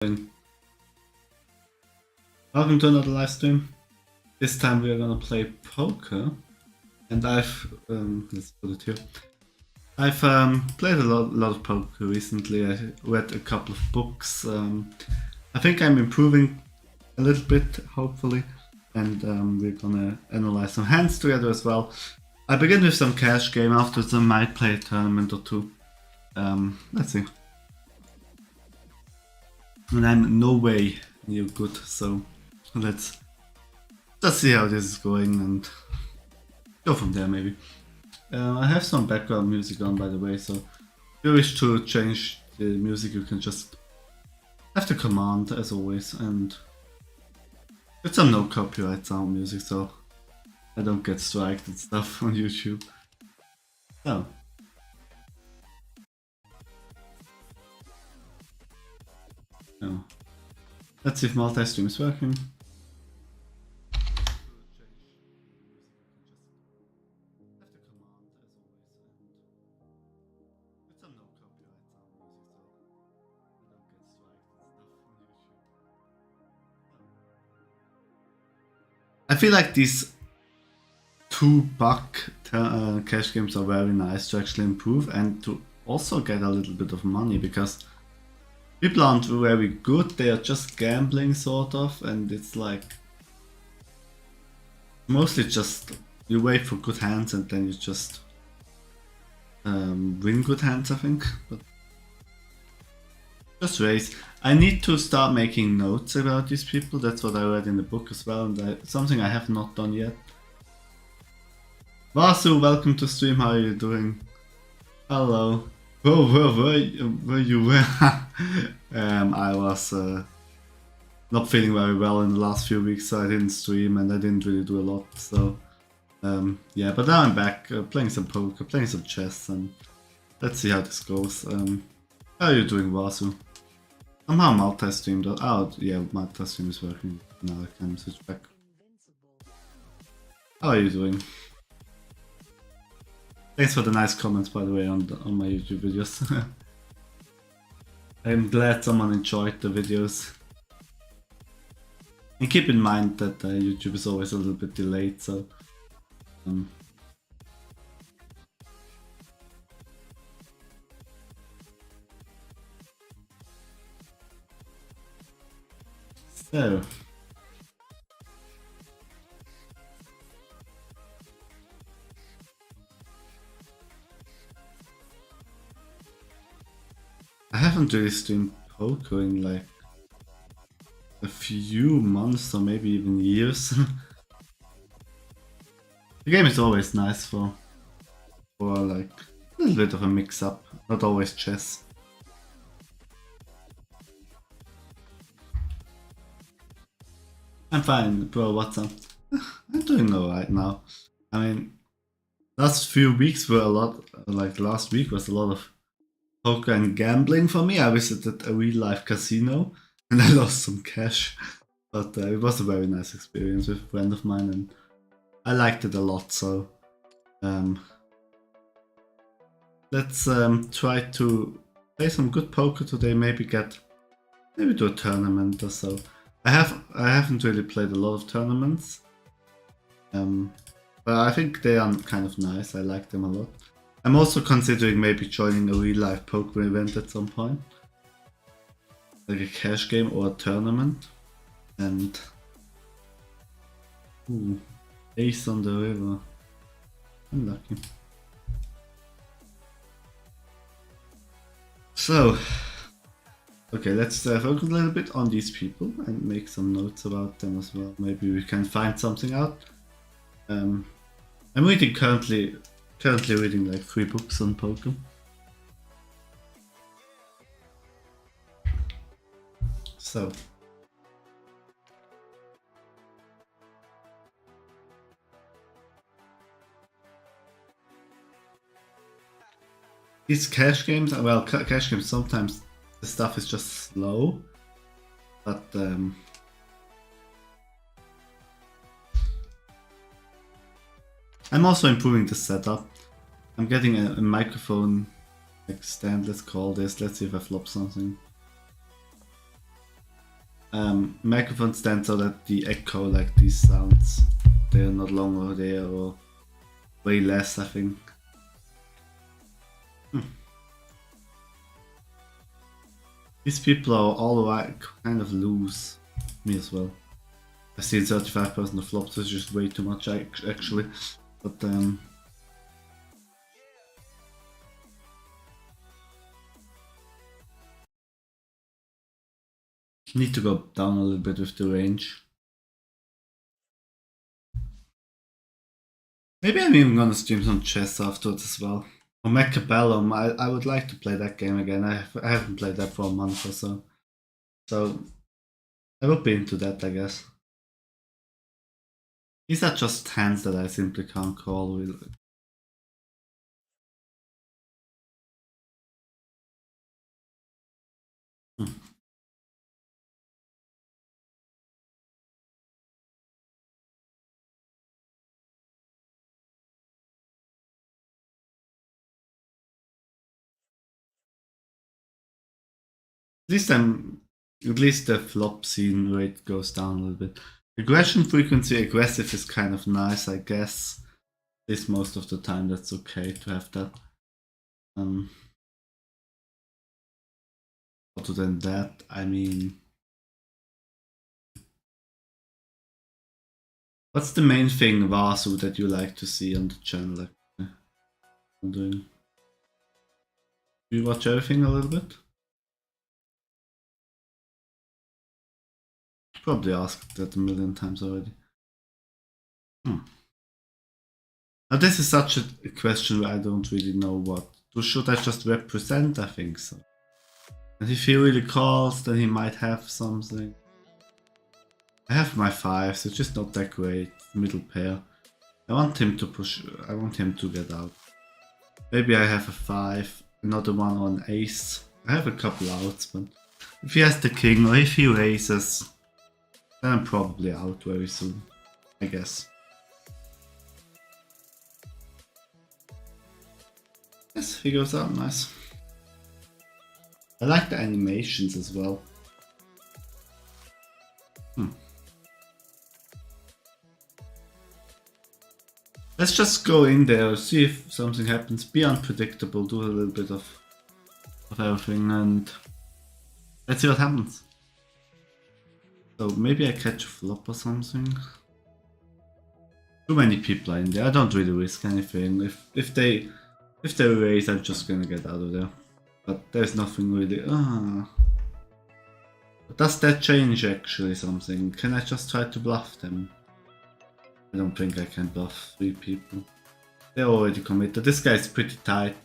Welcome to another live stream. This time we are gonna play poker, and let's put it here. I've played a lot of poker recently. I read a couple of books. I think I'm improving a little bit, hopefully, and we're gonna analyze some hands together as well. I begin with some cash game. Afterwards, I might play a tournament or two. Let's see. And I'm no way near good, so let's just see how this is going and go from there maybe. I have some background music on, by the way, so if you wish to change the music you can just have the command as always, and it's some no copyright sound music, so I don't get striked and stuff on YouTube. So no. Let's see if multi-stream is working. I feel like these $2 cash games are very nice to actually improve and to also get a little bit of money, because people aren't very good, they are just gambling sort of, and it's like mostly just you wait for good hands and then you just win good hands, I think. But just raise. I need to start making notes about these people. That's what I read in the book as well, and something I have not done yet. Vasu, welcome to stream. How are you doing? Hello. Whoa, where you were? I was not feeling very well in the last few weeks, so I didn't stream and I didn't really do a lot. So yeah, but now I'm back playing some poker, playing some chess, and let's see how this goes. How are you doing, Vasu? Somehow multi-stream though. Oh yeah, multi-stream is working. Now I can switch back. How are you doing? Thanks for the nice comments, by the way, on my YouTube videos. I'm glad someone enjoyed the videos. And keep in mind that YouTube is always a little bit delayed, so I haven't really streamed poker in like a few months or maybe even years. The game is always nice for like a little bit of a mix up, not always chess. I'm fine, bro, what's up? I'm doing alright now. I mean, last few weeks were a lot, like last week was a lot of poker and gambling for me. I visited a real life casino and I lost some cash, but it was a very nice experience with a friend of mine and I liked it a lot. So let's try to play some good poker today. Maybe do a tournament or so. I haven't really played a lot of tournaments, but I think they are kind of nice. I like them a lot. I'm also considering maybe joining a real life poker event at some point, like a cash game or a tournament. And ooh, ace on the river. Unlucky. So okay, let's focus a little bit on these people and make some notes about them as well. Maybe we can find something out. I'm reading currently reading like 3 books on poker. So these cash games, well, cash games, sometimes the stuff is just slow, but I'm also improving the setup. I'm getting a microphone like stand, let's call this. Let's see if I flop something. microphone stand so that the echo, like these sounds, they're not longer there or way less, I think. These people are all right, kind of loose. Me as well. I see 35% of flops is just way too much actually. But need to go down a little bit with the range. Maybe I'm even gonna stream some chess afterwards as well. Or Macabellum, I would like to play that game again. I haven't played that for a month or so. So I will be into that, I guess. These are just hands that I simply can't call with. At least the flop scene rate goes down a little bit. Aggression frequency, aggressive is kind of nice, I guess. At least most of the time that's okay to have that. Other than that, I mean, what's the main thing, Vasu, that you like to see on the channel? Like, do you watch everything a little bit? Probably asked that a million times already. Now this is such a question where I don't really know what. Should I just represent? I think so. And if he really calls, then he might have something. I have my 5s, it's just not that great. Middle pair. I want him to push, I want him to get out. Maybe I have a 5, another one on ace. I have a couple outs, but if he has the king or if he raises, then I'm probably out very soon, I guess. Yes, he goes out, nice. I like the animations as well. Let's just go in there, see if something happens, be unpredictable, do a little bit of everything, and let's see what happens. So maybe I catch a flop or something. Too many people are in there, I don't really risk anything. If they raise, I'm just gonna get out of there. But there's nothing really. Does that change actually something? Can I just try to bluff them? I don't think I can bluff 3 people. They're already committed. This guy is pretty tight.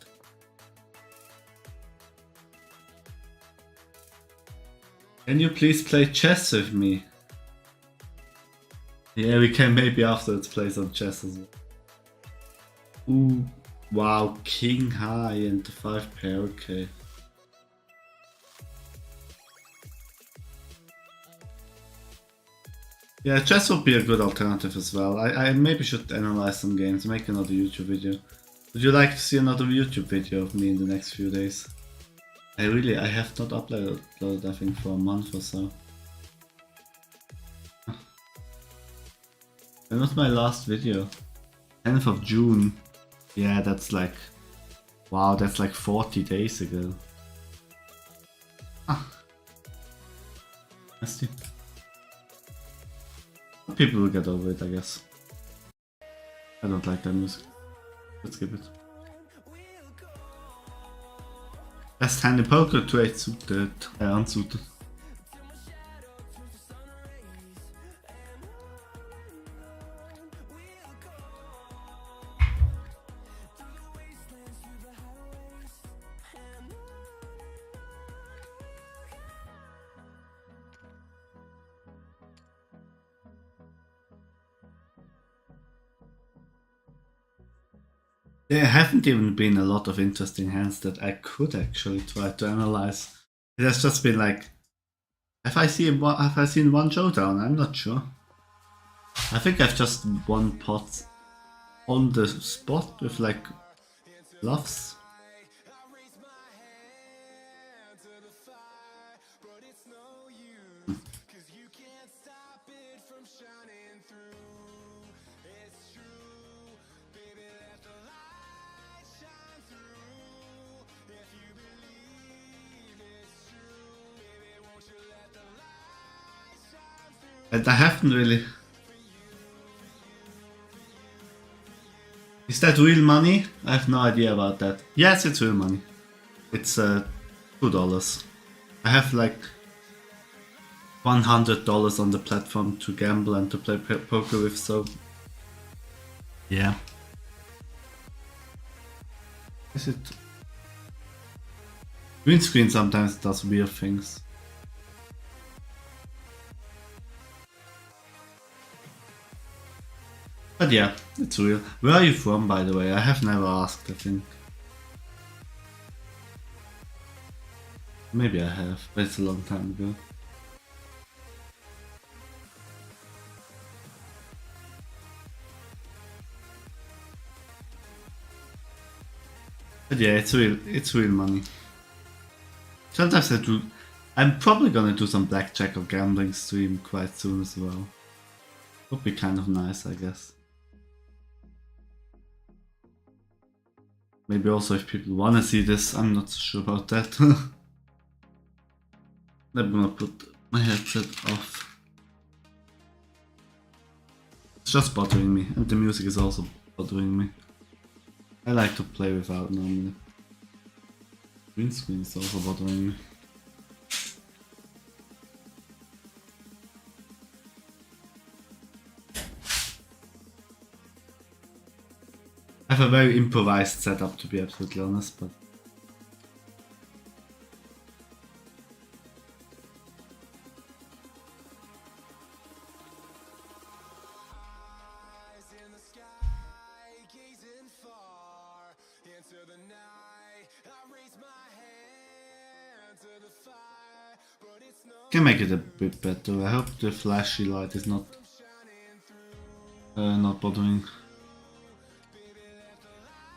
Can you please play chess with me? Yeah, we can maybe afterwards play some chess as well. Ooh, wow, king high and the 5 pair, okay. Yeah, chess would be a good alternative as well. I maybe should analyze some games, make another YouTube video. Would you like to see another YouTube video of me in the next few days? I have not uploaded I think for a month or so. When was my last video? 10th of June. Yeah, that's like... Wow, that's like 40 days ago. Nasty. People will get over it, I guess. I don't like that music. Let's skip it. Best hand in poker to 8 suited, unsuited. There haven't even been a lot of interesting hands that I could actually try to analyze. It has just been like, have I seen one showdown? I'm not sure. I think I've just won pots on the spot with like bluffs. And I haven't really... Is that real money? I have no idea about that. Yes, it's real money. It's $2. I have like $100 on the platform to gamble and to play poker with, so yeah. Is it? Green screen sometimes does weird things. But yeah, it's real. Where are you from, by the way? I have never asked, I think. Maybe I have, but it's a long time ago. But yeah, it's real money. Sometimes I'm probably gonna do some blackjack or gambling stream quite soon as well. Would be kind of nice, I guess. Maybe also if people wanna see this, I'm not so sure about that. I'm gonna put my headset off. It's just bothering me, and the music is also bothering me. I like to play without normally. Green screen is also bothering me. I have a very improvised setup, to be absolutely honest, but can make it a bit better. I hope the flashy light is not bothering.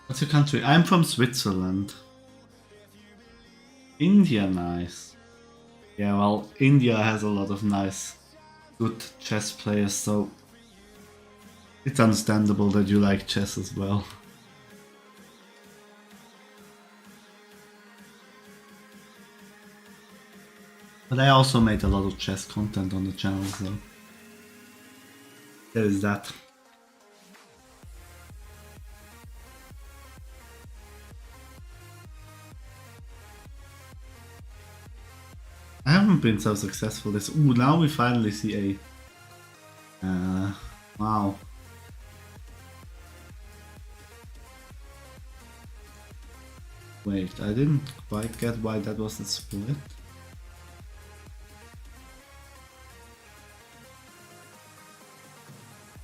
What's your country? I'm from Switzerland. India, nice. Yeah, well, India has a lot of nice, good chess players, so it's understandable that you like chess as well. But I also made a lot of chess content on the channel, so there is that. I haven't been so successful this. Ooh, now we finally see a... wow. Wait, I didn't quite get why that wasn't split.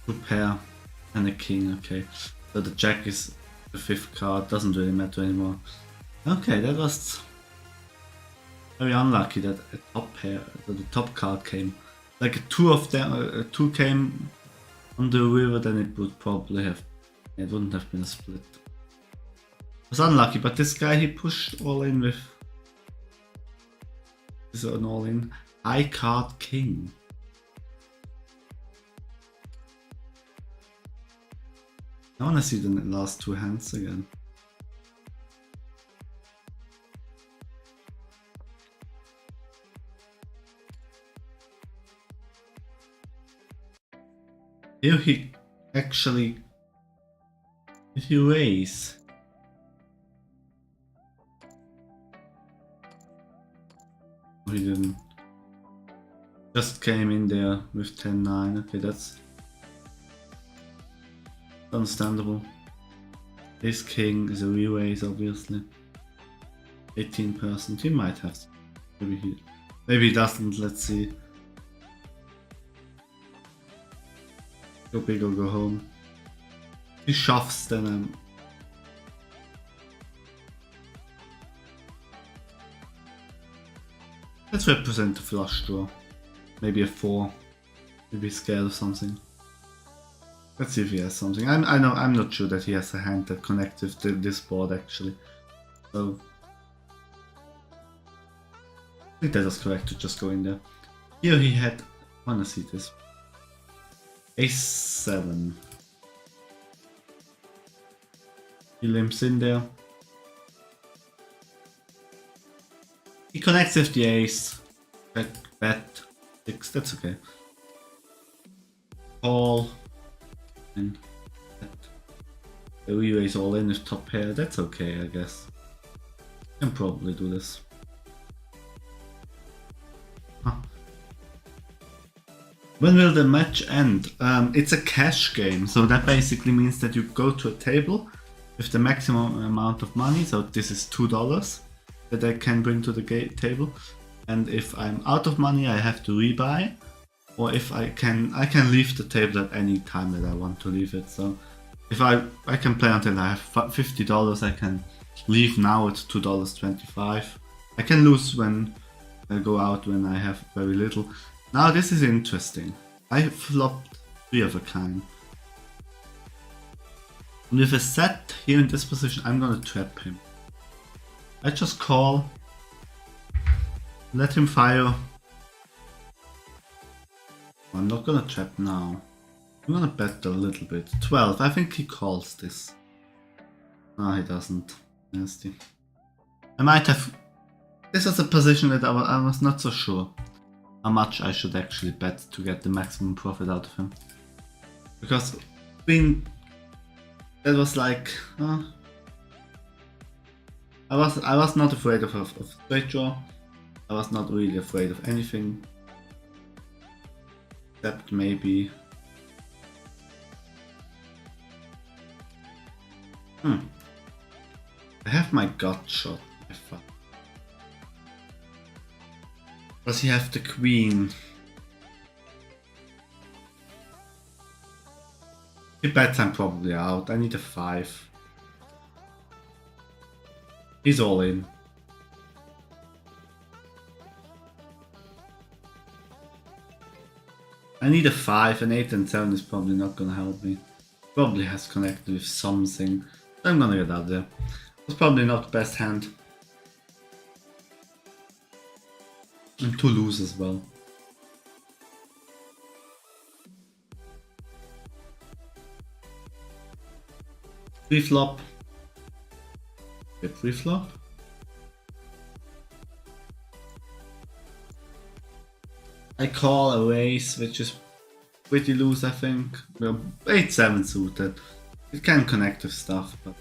Two pair and a king, okay. So the jack is the fifth card, doesn't really matter anymore. Okay, that was very unlucky that a top pair, that the top card came. Like two of them, two came on the river, then it would probably have, it wouldn't have been a split. It was unlucky, but this guy, he pushed all in with, this is an all in high card king. I wanna see the last two hands again. Here he actually... Did he raise? He didn't. Just came in there with 10-9. Okay, that's understandable. This king is a re-raise, obviously. 18%. He might have. Maybe he doesn't. Let's see. Go big or go home. He shoves, then let's represent the flush draw. Maybe a 4. Maybe scared of something. Let's see if he has something. I'm not sure that he has a hand that connects with this board actually. So I think that was correct to just go in there. Here he had, I wanna see this. Ace-7. He limps in there. He connects with the ace. Bet 6, that's okay. call, and we raise all in with top pair. That's okay, I guess. Can probably do this. Huh. When will the match end? It's a cash game, so that basically means that you go to a table with the maximum amount of money. So this is $2 that I can bring to the table, and if I'm out of money, I have to rebuy. Or if I can leave the table at any time that I want to leave it. So if I can play until I have $50, I can leave now at $2.25. I can lose when I go out when I have very little. Now this is interesting. I flopped 3 of a kind. And with a set here in this position, I'm gonna trap him. I just call, let him fire. I'm not gonna trap now. I'm gonna bet a little bit. 12. I think he calls this. No, he doesn't. Nasty. I might have... This was a position that I was not so sure how much I should actually bet to get the maximum profit out of him. Because that was like... I was not afraid of straight draw. I was not really afraid of anything. Except maybe... I have my gut shot. Does he have the queen? He bets I'm probably out. I need a 5. He's all in. I need a 5, an 8 and 7 is probably not gonna help me. Probably has connected with something. I'm gonna get out there. It's probably not the best hand. And to lose as well. Pre-flop. Pre-flop. I call a raise, which is pretty loose, I think. We're 8-7 suited. It can connect with stuff, but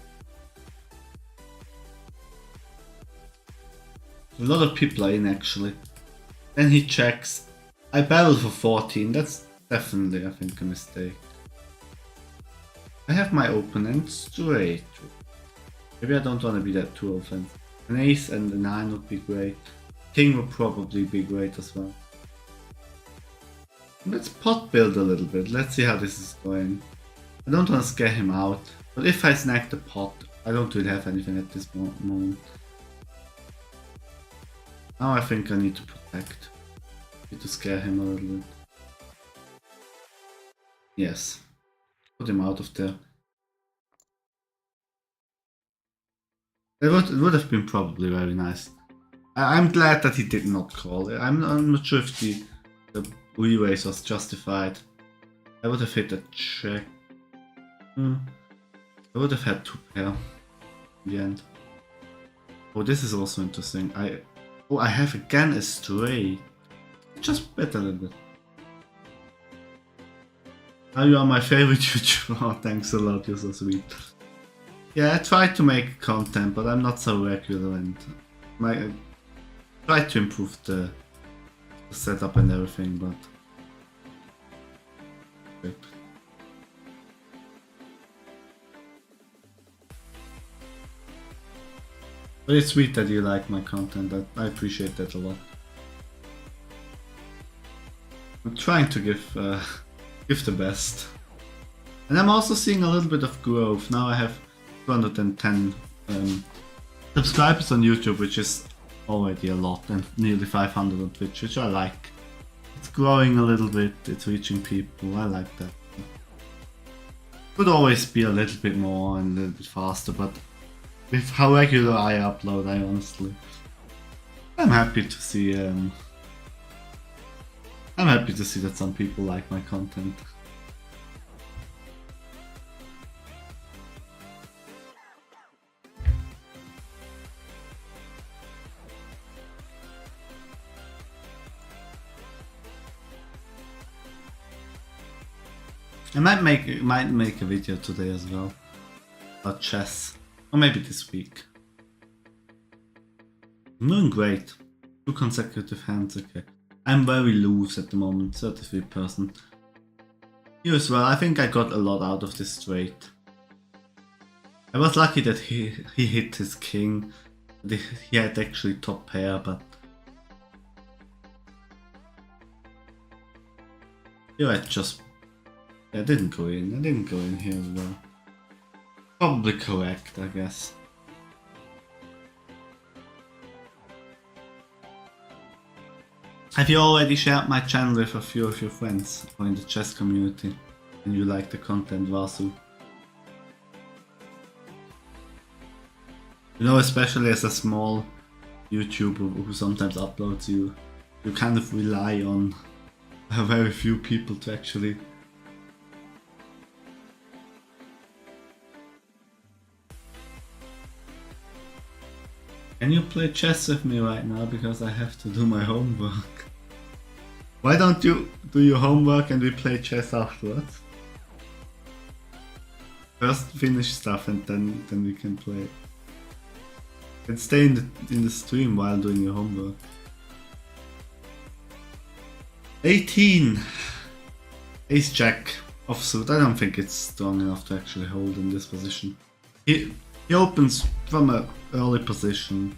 a lot of people are in actually. Then he checks. I barrel for 14. That's definitely, I think, a mistake. I have my open-end straight. Maybe I don't want to be that too offensive. An ace and a 9 would be great. King would probably be great as well. Let's pot build a little bit. Let's see how this is going. I don't want to scare him out, but if I snag the pot, I don't really have anything at this moment. Now I think I need to protect. Need to scare him a little bit. Yes. Put him out of there. It would have been probably very nice. I'm glad that he did not call. I'm not sure if the re-raise was justified. I would have hit a check. I would have had 2 pair in the end. Oh, this is also interesting. I have again a straight. Just bet a little bit. Now you are my favorite YouTuber. Oh, thanks a lot, you're so sweet. Yeah, I tried to make content, but I'm not so regular and I tried to improve the setup and everything, but... Okay. But it's sweet that you like my content, I appreciate that a lot. I'm trying to give the best. And I'm also seeing a little bit of growth. Now I have 210 subscribers on YouTube, which is already a lot, and nearly 500 on Twitch, which I like. It's growing a little bit, it's reaching people, I like that. Could always be a little bit more and a little bit faster, but with how regular I upload, I'm happy to see that some people like my content. I might make a video today as well about chess, or maybe this week. I'm doing great. 2 consecutive hands, okay. I'm very loose at the moment, 33%. You as well, I think I got a lot out of this straight. I was lucky that he hit his king. He had actually top pair, but yeah, I didn't go in. I didn't go in here as well. Probably correct, I guess. Have you already shared my channel with a few of your friends or in the chess community and you like the content, Vasu? You know, especially as a small YouTuber who sometimes uploads, you kind of rely on very few people to actually Can you play chess with me right now, because I have to do my homework? Why don't you do your homework and we play chess afterwards? First finish stuff and then we can play. And stay in the stream while doing your homework. 18! Ace Jack offsuit. I don't think it's strong enough to actually hold in this position. He opens from an early position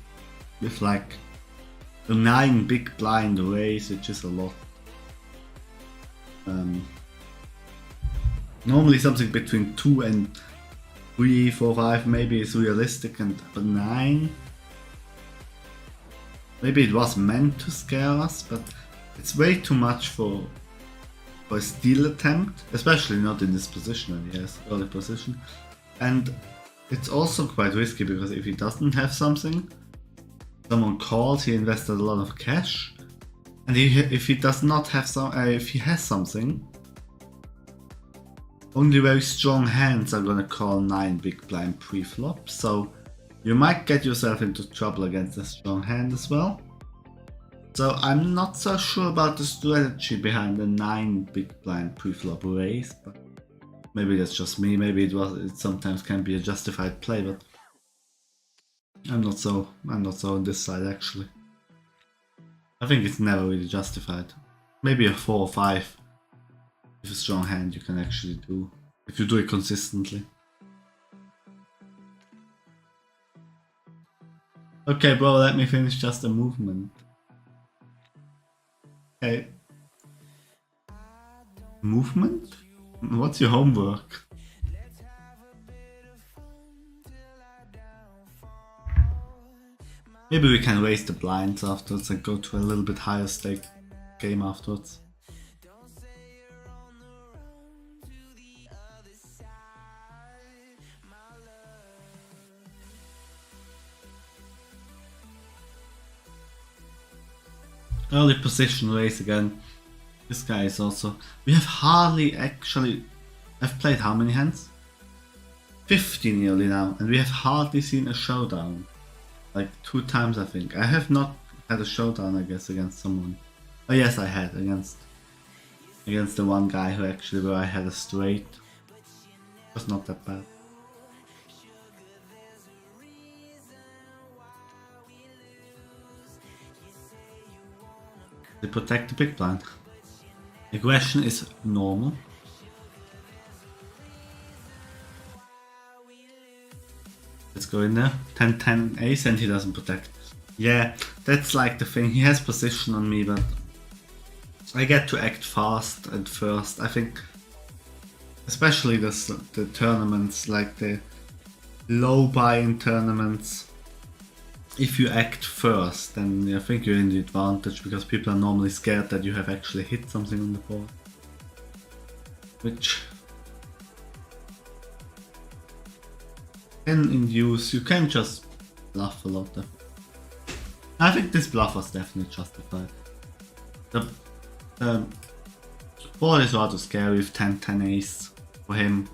with like a 9 big blind raise, which is a lot. Normally something between 2 and 3, 4, 5 maybe is realistic, but 9? Maybe it was meant to scare us, but it's way too much for a steal attempt, especially not in this position when he has early position. And it's also quite risky, because if he doesn't have something, someone calls, he invested a lot of cash, and if he does not have if he has something, only very strong hands are gonna call 9 big blind pre-flop, so you might get yourself into trouble against a strong hand as well. So I'm not so sure about the strategy behind the 9 big blind pre-flop raise, but maybe that's just me. Maybe it sometimes can be a justified play, but I'm not so on this side actually. I think it's never really justified. Maybe a 4 or 5 with a strong hand you can actually do, if you do it consistently. Okay bro, let me finish just a movement. Okay. Movement? What's your homework? Maybe we can raise the blinds afterwards and go to a little bit higher stake game afterwards. Early position raise again. This guy is also... We have hardly actually... I've played how many hands? 50 nearly now, and we have hardly seen a showdown. Like 2 times I think. I have not had a showdown, I guess, against someone. Oh yes, I had, against the one guy who actually, where I had a straight. It was not that bad. They protect the big blind. Aggression is normal. Let's go in there. 10-10 ace and he doesn't protect. Yeah, that's like the thing. He has position on me, but I get to act fast at first. I think, especially the tournaments, like the low buy-in tournaments, if you act first, then I think you're in the advantage, because people are normally scared that you have actually hit something on the board. Which can induce, you can just bluff a lot. I think this bluff was definitely justified. The board is rather scary with 10-10 ace for him.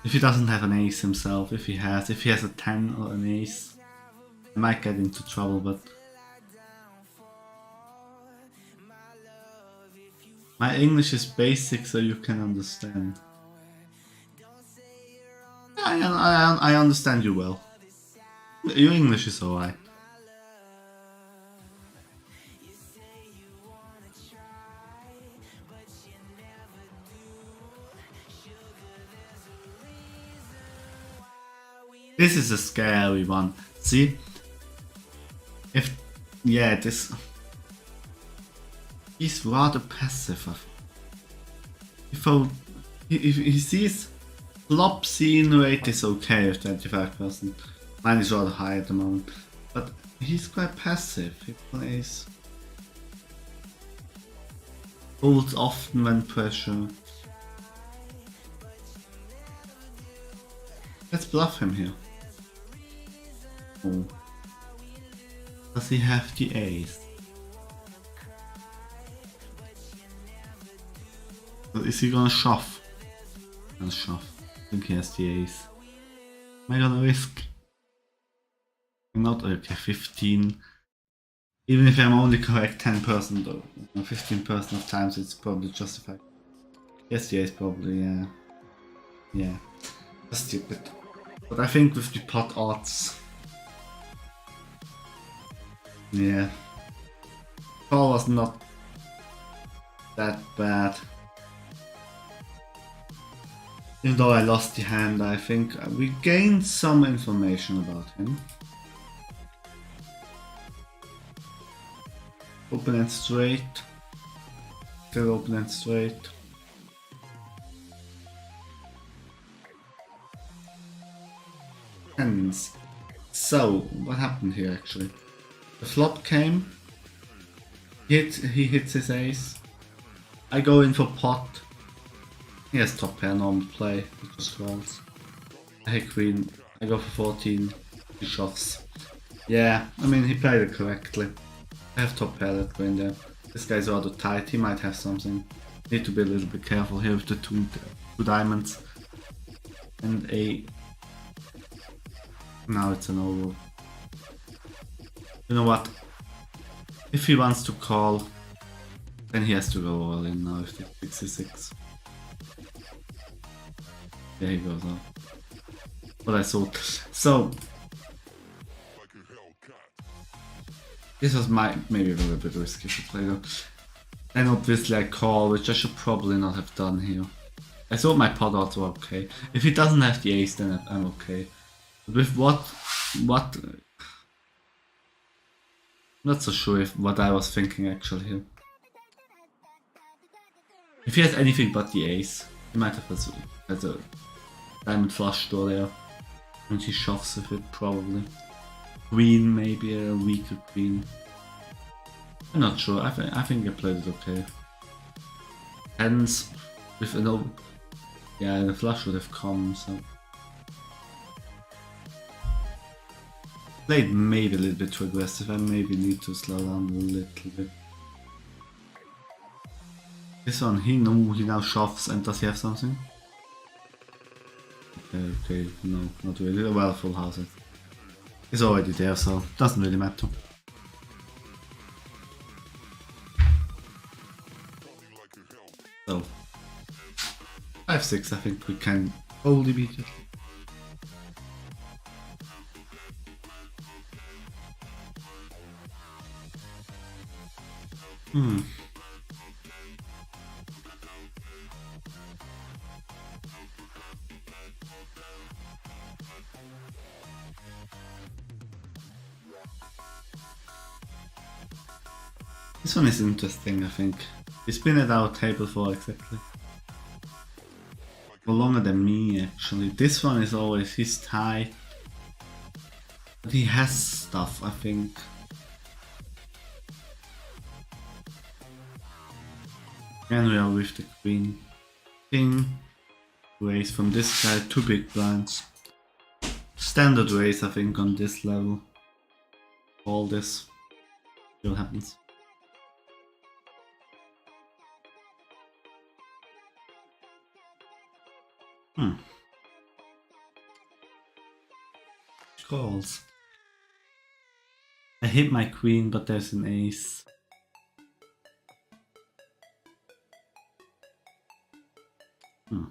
If he doesn't have an ace himself, if he has a 10 or an ace, I might get into trouble, but My English is basic, so you can understand. I understand you well. Your English is alright. This is a scary one. See? If... Yeah, this... He's rather passive. If he sees flop scene rate is okay with 25%. Mine is rather high at the moment. But he's quite passive. He plays... Holds often when pressure. Let's bluff him here. Oh. Does he have the ace? Is he gonna shove? Gonna shove. I think he has the ace. Am I gonna risk? I'm not okay, 15. Even if I'm only correct 10% or 15% of times, it's probably justified. Yes, the ace probably, yeah. Yeah. That's stupid. But I think with the pot odds. Yeah. Call was not that bad. Even though I lost the hand, I think we gained some information about him. Open and straight. Still open and straight. Hands. So, what happened here actually? The flop came. He hits his ace. I go in for pot. He has top pair, normal play, he just rolls. I hit queen, I go for 14, he shoves. Yeah, I mean he played it correctly. I have top pair, let's go in there. This guy's rather tight, he might have something. Need to be a little bit careful here with the two diamonds. And a... Now it's an over. You know what? If he wants to call, then he has to go all in now if it's 66. There he goes up. What I thought. So this was maybe a little bit risky to play though. And obviously I call, which I should probably not have done here. I thought my pot odds were okay. If he doesn't have the ace, then I'm okay. But with what I'm not so sure what I was thinking actually here. If he has anything but the ace, he might have has a diamond flush door there. And he shoves with it probably. Queen, maybe a weaker queen. I'm not sure, I think I played it okay. Hens with an old... Yeah, the flush would have come, so... Played maybe a little bit too aggressive, I maybe need to slow down a little bit. This one, he now shoves, and does he have something? Okay, no, not really. Well, full house. It's already there, so doesn't really matter. So 5-6, I think we can hold immediately. This one is interesting, I think. We spin it out table 4 exactly. For longer than me actually. This one is always his tie. But he has stuff, I think. And we are with the queen. King. Raise from this guy, 2 big blinds. Standard raise I think on this level. All this. See what happens. Calls. I hit my queen, but there's an ace. Hmm.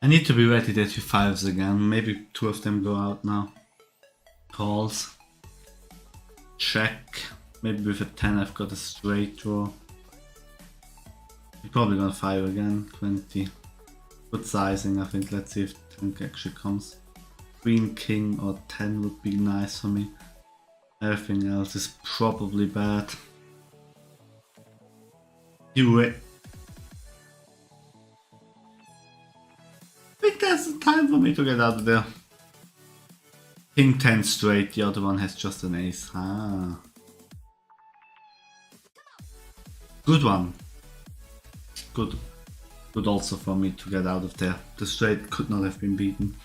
I need to be ready there to fives again. Maybe two of them go out now. Calls. Check. Maybe with a 10 I've got a straight draw. You're probably gonna 5 again. 20. Good sizing, I think. Let's see if 10 actually comes. Queen, king or 10 would be nice for me. Everything else is probably bad. You wait. I think that's the time for me to get out of there. King 10 straight, the other one has just an ace. Ah. Good one. Good. Good also for me to get out of there. The straight could not have been beaten.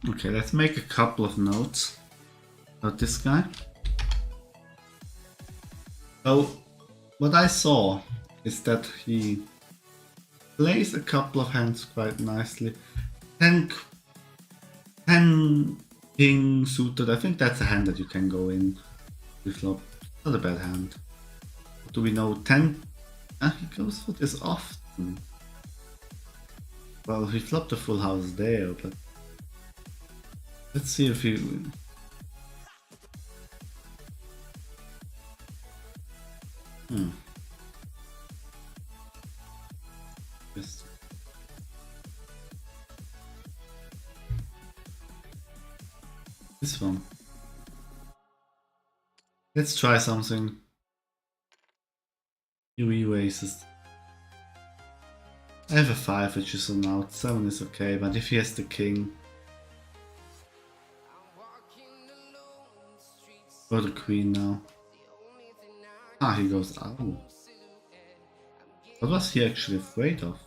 Okay, let's make a couple of notes about this guy. So, what I saw is that he plays a couple of hands quite nicely. 10 king suited, I think that's a hand that you can go in with flop. Not a bad hand. What do we know? 10? He goes for this often. Well, he flopped a full house there, but let's see if he... Just... This one. Let's try something. He aces. I have a 5 which is an out. 7 is okay, but if he has the king... Or the queen now. Ah, he goes out. What was he actually afraid of?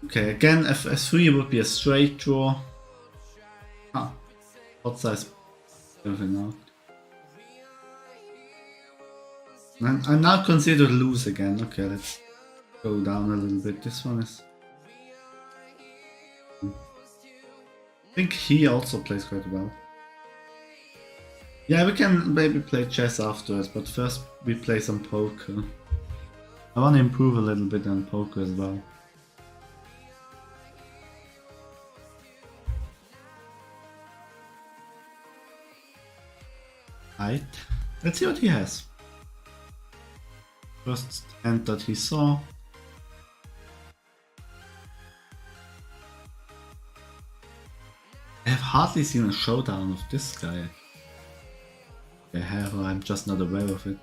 Okay, again, f3 would be a straight draw. Ah, pot size, everything out. I now consider lose again. Okay, let's go down a little bit. This one is... I think he also plays quite well. Yeah, we can maybe play chess afterwards, but first we play some poker. I want to improve a little bit on poker as well. Right, let's see what he has. First hand that he saw. I have hardly seen a showdown of this guy. I have, or I'm just not aware of it.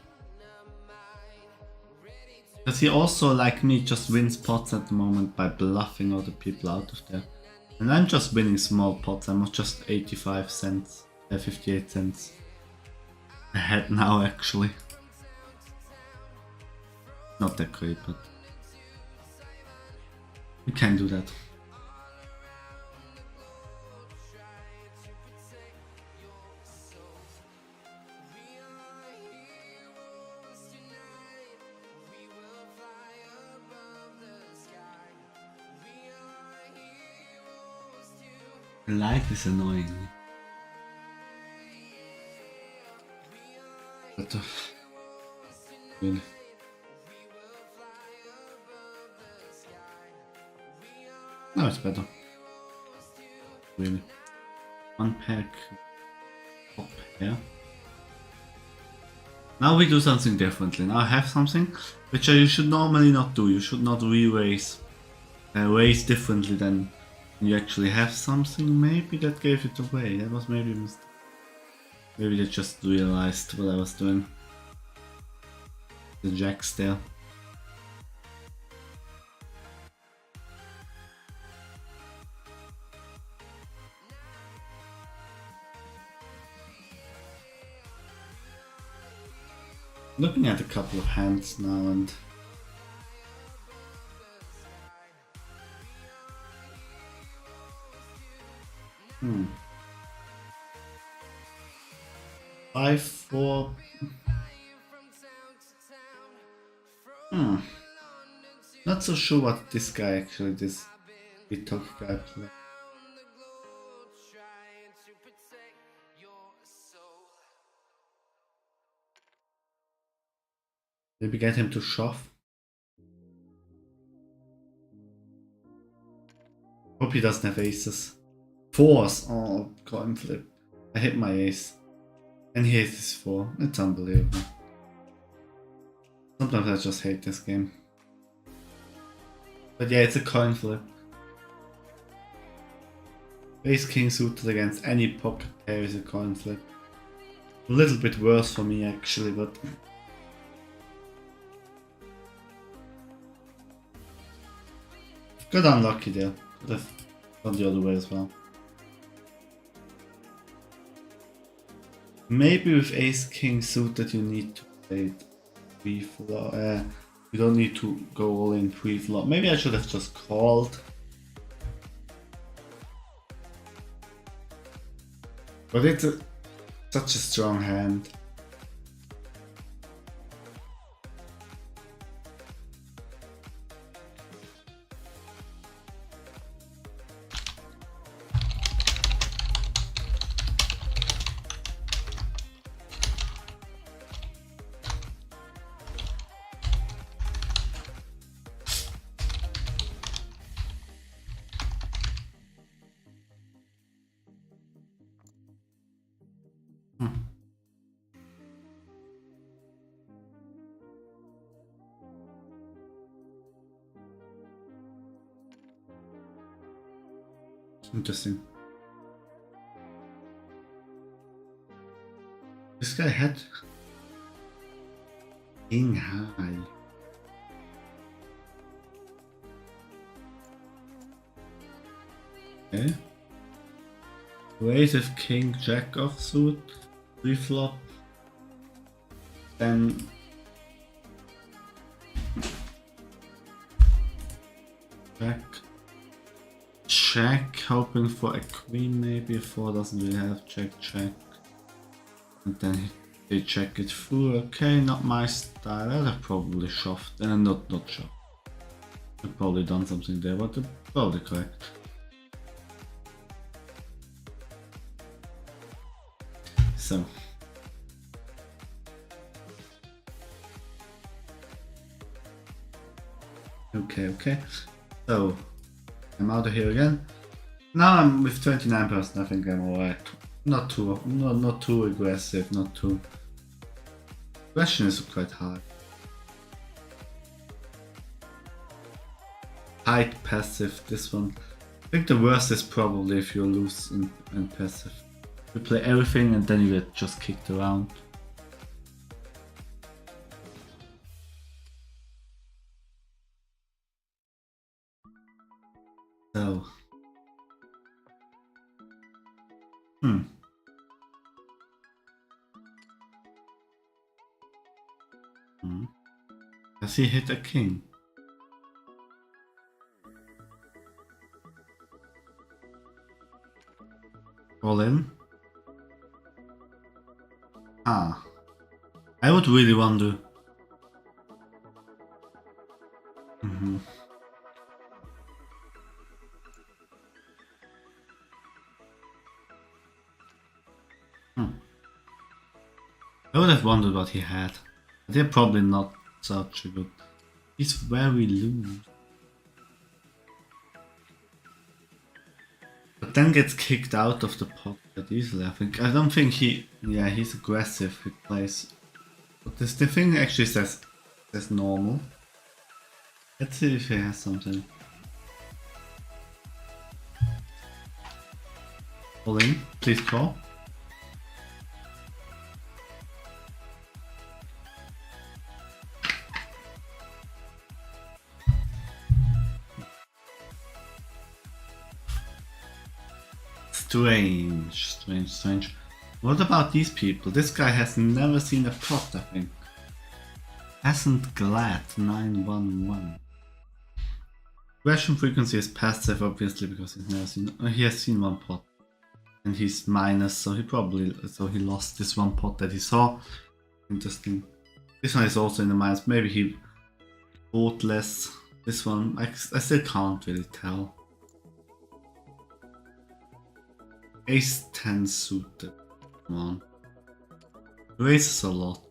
Because he also, like me, just wins pots at the moment by bluffing other people out of there. And I'm just winning small pots, I'm just 85 cents, 58 cents ahead now actually. Not that great, but we can do that. Life is annoying. But really. No, it's better. Really. One pack up here. Now we do something differently. Now I have something which you should normally not do. You should not re-raise. Raise differently than you actually have something. Maybe that gave it away. That was maybe a mistake. Maybe they just realized what I was doing. The jacks there. Looking at a couple of hands now and five, four. Not so sure what this guy actually, this TikTok guy played. Maybe get him to shove. Hope he doesn't have aces. Fours! Oh, coin flip. I hit my ace. And he hits his 4. It's unbelievable. Sometimes I just hate this game. But yeah, it's a coin flip. Ace king suited against any pocket pair is a coin flip. A little bit worse for me actually, but got unlucky there. Could have gone the other way as well. Maybe with ace king suited you need to play pre-flop. You don't need to go all in pre-flop. Maybe I should have just called. But it's such a strong hand. Interesting. This guy had king high. Okay. Raise with king jack offsuit, pre-flop. Then jack. Check, hoping for a queen maybe. A 4 doesn't really have check. And then they check it through. Okay, not my style. I'd have probably shoved. Not shoved. I've probably done something there, but probably correct. So. Okay. So. I'm out of here again. Now I'm with 29%. I think I'm alright. Not too aggressive. Not too. Question is quite hard. Tight passive. This one. I think the worst is probably if you're loose and passive. You play everything and then you get just kicked around. So. Does he hit a king? All in? Ah. I would really want to. I would have wondered what he had. They're probably not such a good. He's very loose. But but then gets kicked out of the pot that easily. I don't think he's aggressive. He plays, but the thing actually says normal. Let's see if he has something. All in, please call. Strange. What about these people? This guy has never seen a pot, I think. Hasn't glad 911. Question frequency is passive, obviously, because he's never seen. He has seen one pot, and he's minus, so he lost this one pot that he saw. Interesting. This one is also in the minus. Maybe he bought less. This one, I still can't really tell. Ace 10 suited. Come on. Raises a lot.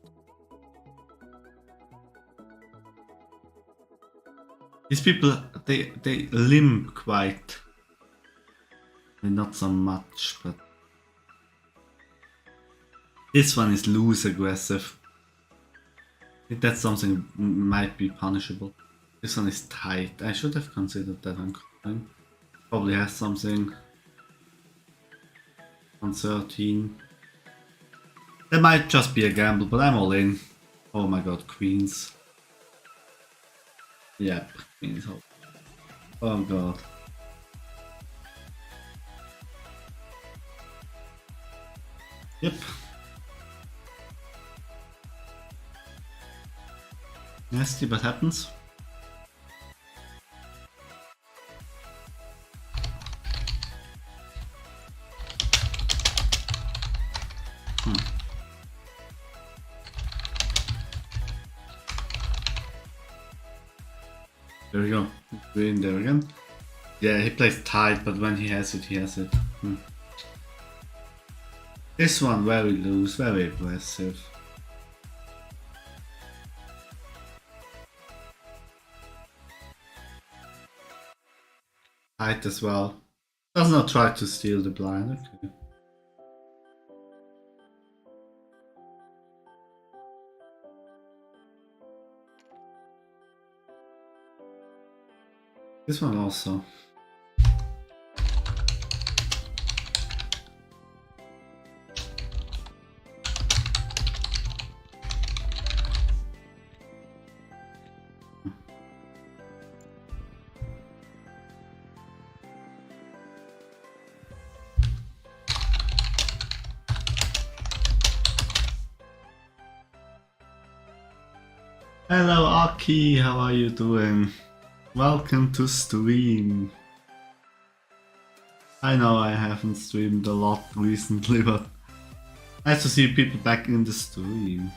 These people, they limp quite. Not so much, but this one is loose aggressive. I think that's something might be punishable. This one is tight. I should have considered that one calling. Probably has something on 13. That might just be a gamble, but I'm all in. Oh my god, queens. Yep, queens. Oh god. Yep. Nasty, but happens. There we go. We're in there again. Yeah, he plays tight, but when he has it, he has it. This one very loose, very aggressive. Tight as well. Does not try to steal the blind, okay. This one also. Hello Aki, how are you doing? Welcome to stream. I know I haven't streamed a lot recently, but nice to see people back in the stream.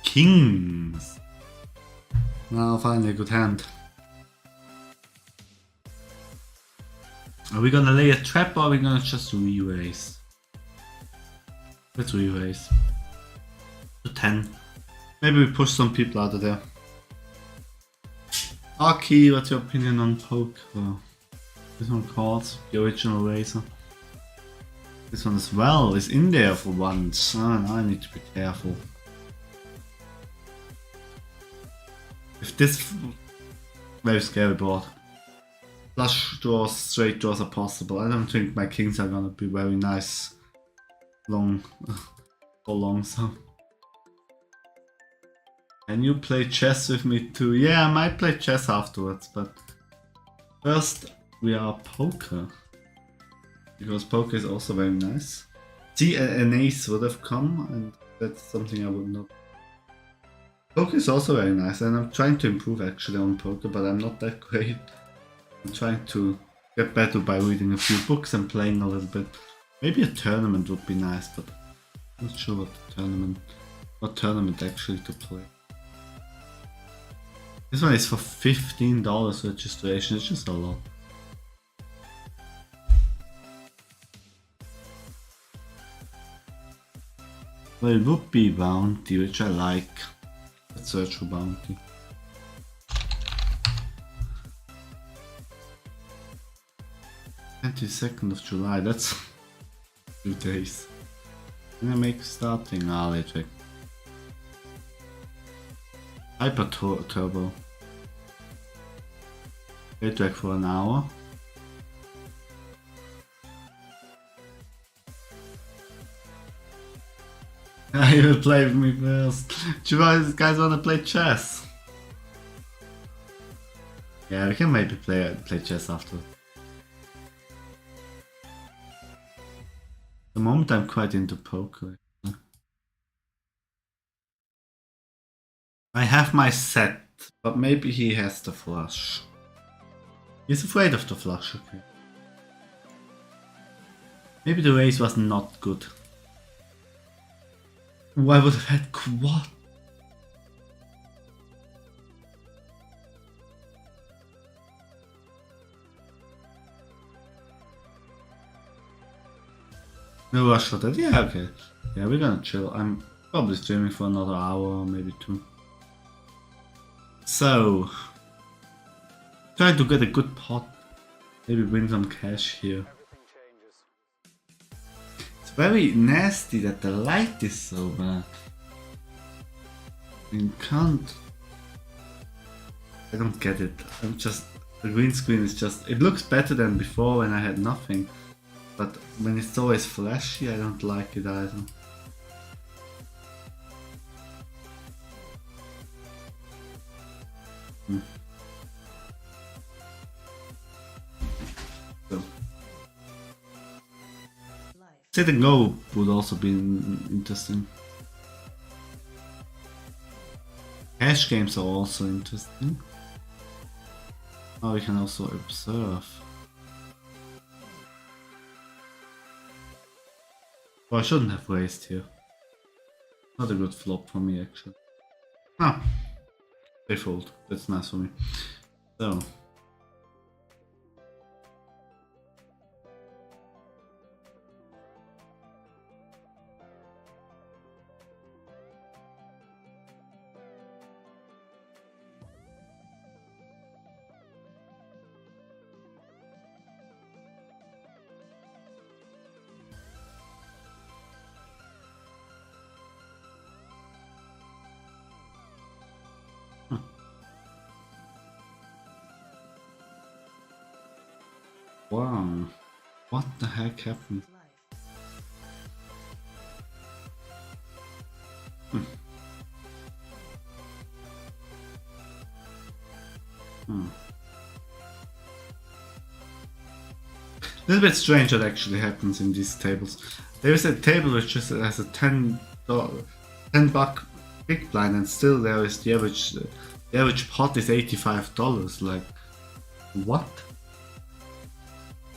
Kings. Now finally a good hand. Are we gonna lay a trap or are we gonna just re-raise? Let's re-raise. To 10. Maybe we push some people out of there. Aki, what's your opinion on poker? This one calls the original razor. This one as well is in there for once. Now I need to be careful. If this very scary board. Flush draws, straight draws are possible. I don't think my kings are gonna be very nice long for long, so. Can you play chess with me too? Yeah, I might play chess afterwards, but first we are poker. Because poker is also very nice. See, an ace would have come, and that's something I would not. Poker is also very nice, and I'm trying to improve actually on poker, but I'm not that great. I'm trying to get better by reading a few books and playing a little bit. Maybe a tournament would be nice, but I'm not sure what tournament actually to play. This one is for $15 registration, it's just a lot. Well, it would be bounty, which I like. Let's search for bounty. 22nd of July, that's 2 days. Can I make starting? Ah, let's check. Hyper Turbo. Wait back for an hour. You will play with me first. Do you guys wanna play chess? Yeah, we can maybe play chess after. At the moment I'm quite into poker. I have my set, but maybe he has the flush. He's afraid of the flush, okay. Maybe the raise was not good. Oh, I would have had quad. No rush for that. Yeah, okay. Yeah, we're gonna chill. I'm probably streaming for another hour or maybe 2. So, trying to get a good pot. Maybe win some cash here. It's very nasty that the light is so bad. You can't. I don't get it. I'm just. The green screen is just. It looks better than before when I had nothing. But when it's always flashy, I don't like it either. So. Sit and go would also be interesting. Cashgames are also interesting. Oh, we can also observe. Oh, I shouldn't have raised here. Not a good flop for me, actually. Ah, they fold. That's nice for me. So. Wow, what the heck happened? A little bit strange what actually happens in these tables. There is a table which just has a $10 big blind, and still there is the average pot is $85. Like, what?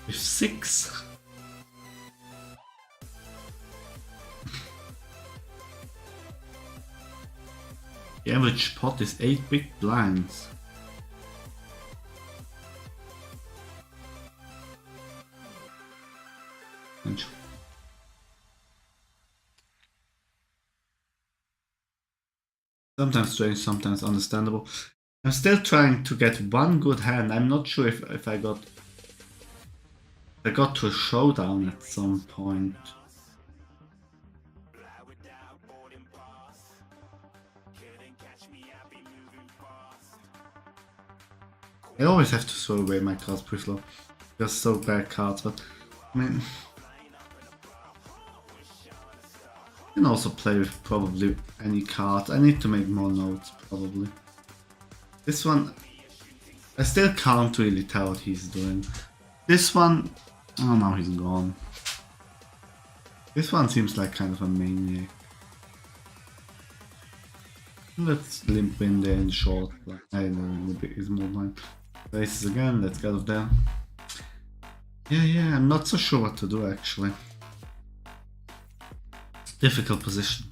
With 6? The average pot is 8 big blinds. Sometimes strange, sometimes understandable. I'm still trying to get one good hand. I'm not sure if I got to a showdown at some point. I always have to throw away my cards pre-flop. They're so bad cards, but I mean, I can also play with probably any card. I need to make more notes, probably. This one, I still can't really tell what he's doing. This one, oh, now he's gone. This one seems like kind of a maniac. Let's limp in there in short, but I know in the big small blind. Races again, let's get off there. Yeah, I'm not so sure what to do actually. Difficult position.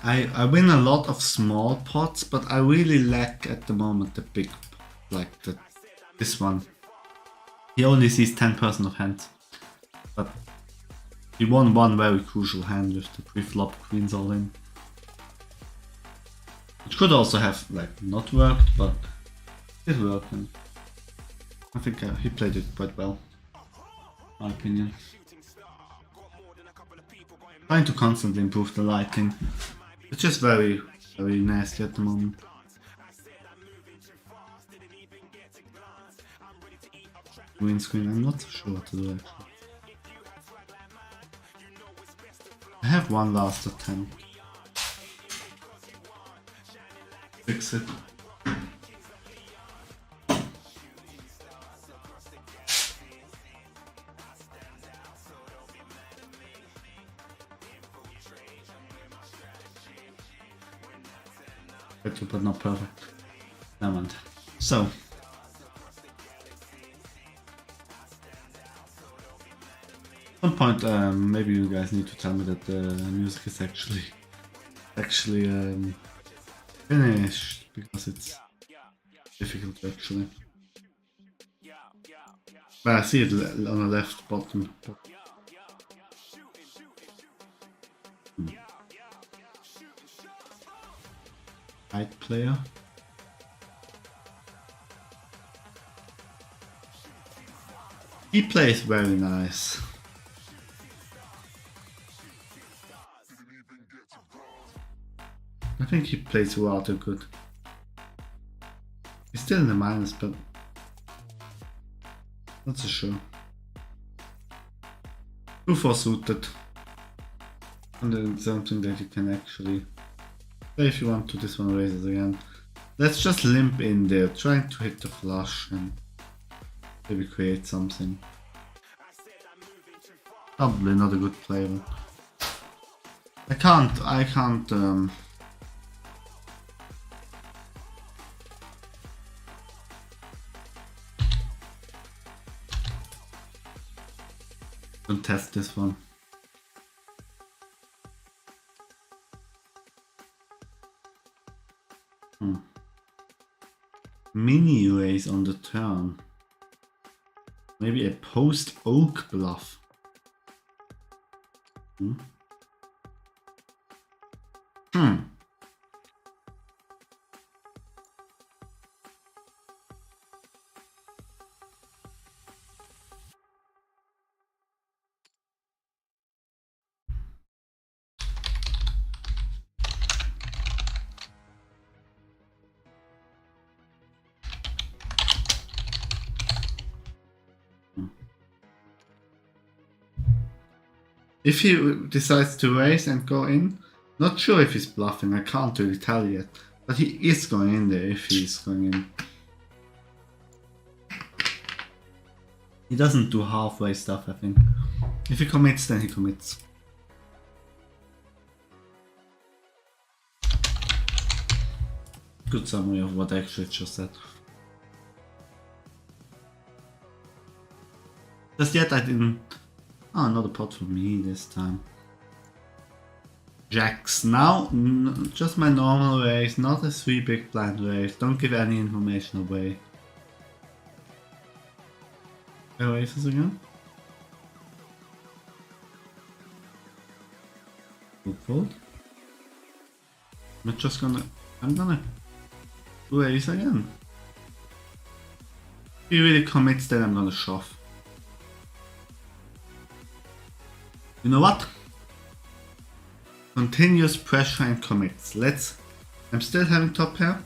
I win a lot of small pots, but I really lack at the moment the big, like this one. He only sees 10% of hands, but he won one very crucial hand with the pre-flop queens all in. It could also have like not worked, but it worked, and I think he played it quite well, in my opinion. Trying to constantly improve the lighting. It's just very nasty at the moment. Green screen, I'm not sure what to do actually. I have one last attempt. Fix it. Better, but not perfect. Never mind. So. At some point, maybe you guys need to tell me that the music is actually finished, because it's difficult actually. But I see it on the left bottom. Right player. He plays very nice. I think he plays rather good. He's still in the minus, but not so sure. 2-4 suited. And then something that you can actually play if you want to. This one raises again. Let's just limp in there, trying to hit the flush and maybe create something. Probably not a good play, but I can't contest this one. Mini raise on the turn. Maybe a post oak bluff. If he decides to raise and go in, not sure if he's bluffing, I can't really tell yet. But he is going in there if he's going in. He doesn't do halfway stuff, I think. If he commits, then he commits. Good summary of what I actually just said. Just yet I didn't... Oh, another pot for me this time. Jacks. Now, just my normal raise, not a 3 big blind raise. Don't give any information away. Raises again. Good fold. I'm gonna raise again. If he really commits, then I'm gonna shove. You know what? Continuous pressure and commits. I'm still having top pair.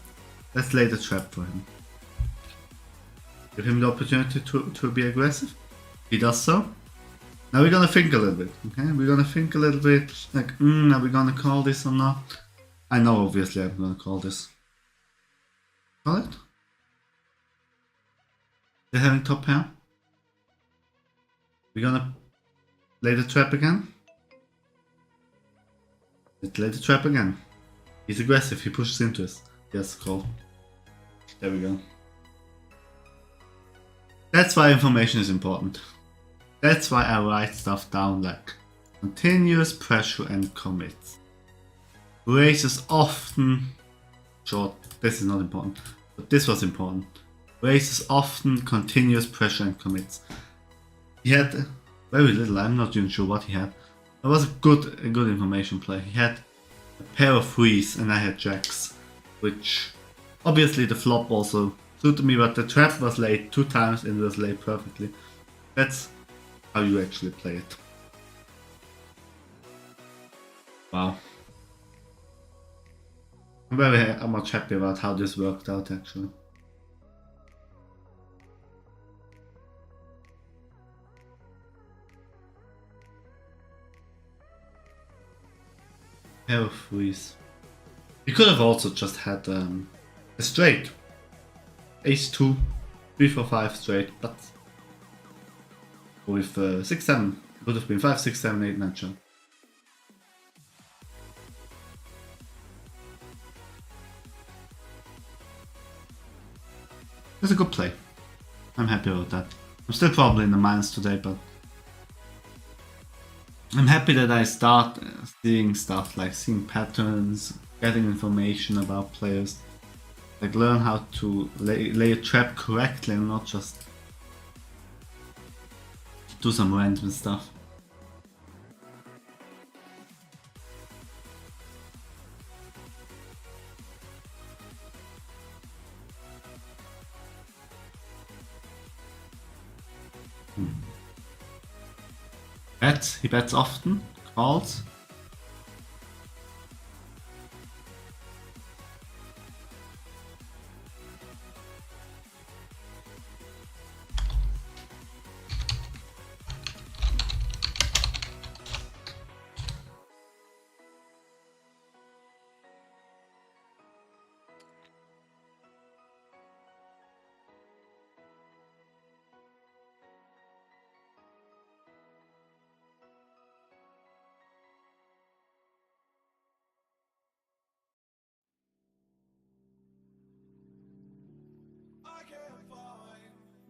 Let's lay the trap for him. Give him the opportunity to be aggressive. He does so. Now we're gonna think a little bit, okay? We're gonna think a little bit like, are we gonna call this or not? I know obviously I'm gonna call this. Call it? They're having top pair. We're gonna lay the trap again. Let's lay the trap again. He's aggressive, he pushes into us. Yes, call. There we go. That's why information is important. That's why I write stuff down like continuous pressure and commits. Raises often short. This is not important, but this was important. Raises often continuous pressure and commits. He had very little, I'm not even sure what he had. It was a good information play. He had a pair of threes and I had jacks. which obviously the flop also suited me, but the trap was laid 2 times and it was laid perfectly. That's how you actually play it. Wow. I'm much happy about how this worked out actually. Pair of threes. You could have also just had a straight. Ace 2, 3 4 5 straight, but with 6 7 it would have been 5 6 7 8 9 10. It's a good play. I'm happy about that. I'm still probably in the minus today, but I'm happy that I start seeing stuff like seeing patterns, getting information about players, like learn how to lay a trap correctly and not just do some random stuff. He bets often, calls.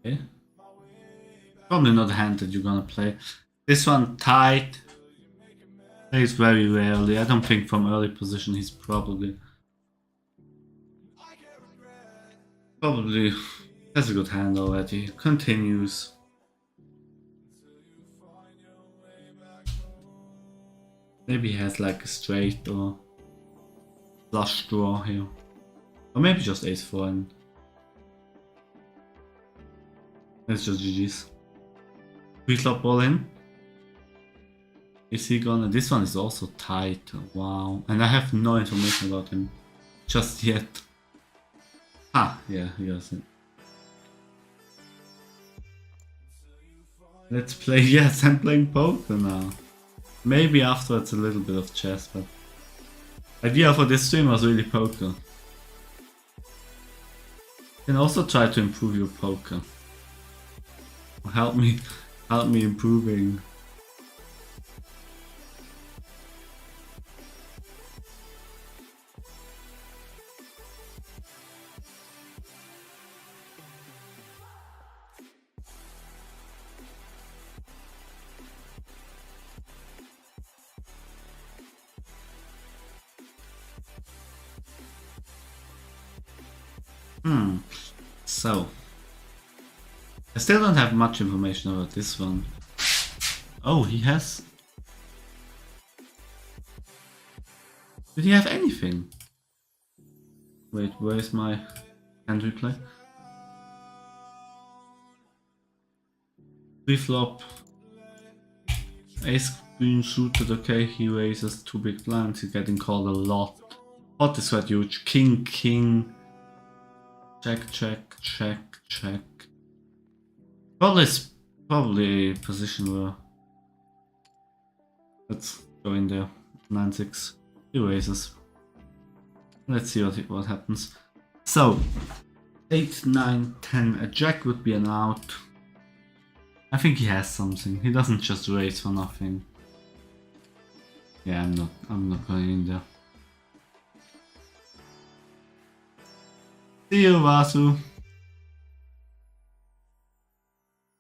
Okay. Probably not a hand that you're gonna play. This one tight. Plays very rarely. I don't think from early position he's probably has a good hand already. Continues. Maybe he has like a straight or flush draw here. Or maybe just ace 4 and it's just GG's. Pre-flop all in. Is he gonna... This one is also tight. Wow. And I have no information about him just yet. Ah, yeah, he has it. Let's play... Yes, I'm playing poker now. Maybe afterwards a little bit of chess, but... Idea for this stream was really poker. You can also try to improve your poker. Help me improving. So I still don't have much information about this one. Oh, he has... Did he have anything? Wait, where's my hand replay? Pre-flop. Ace queen suited, okay, he raises 2 big blinds, he's getting called a lot. Pot is quite huge. King, king. Check, check, check, check. Probably a position where... Let's go in there. 9-6. He raises. Let's see what happens. So, 8, 9, 10. A jack would be an out. I think he has something. He doesn't just raise for nothing. Yeah, I'm not going in there. See you, Vasu.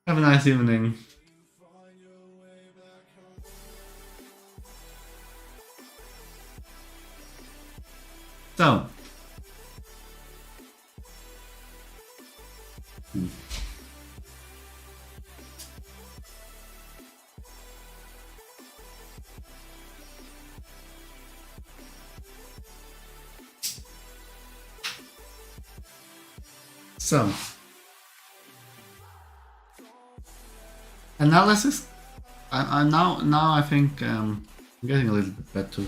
Have a nice evening. So. So, analysis. Now I think I'm getting a little bit better,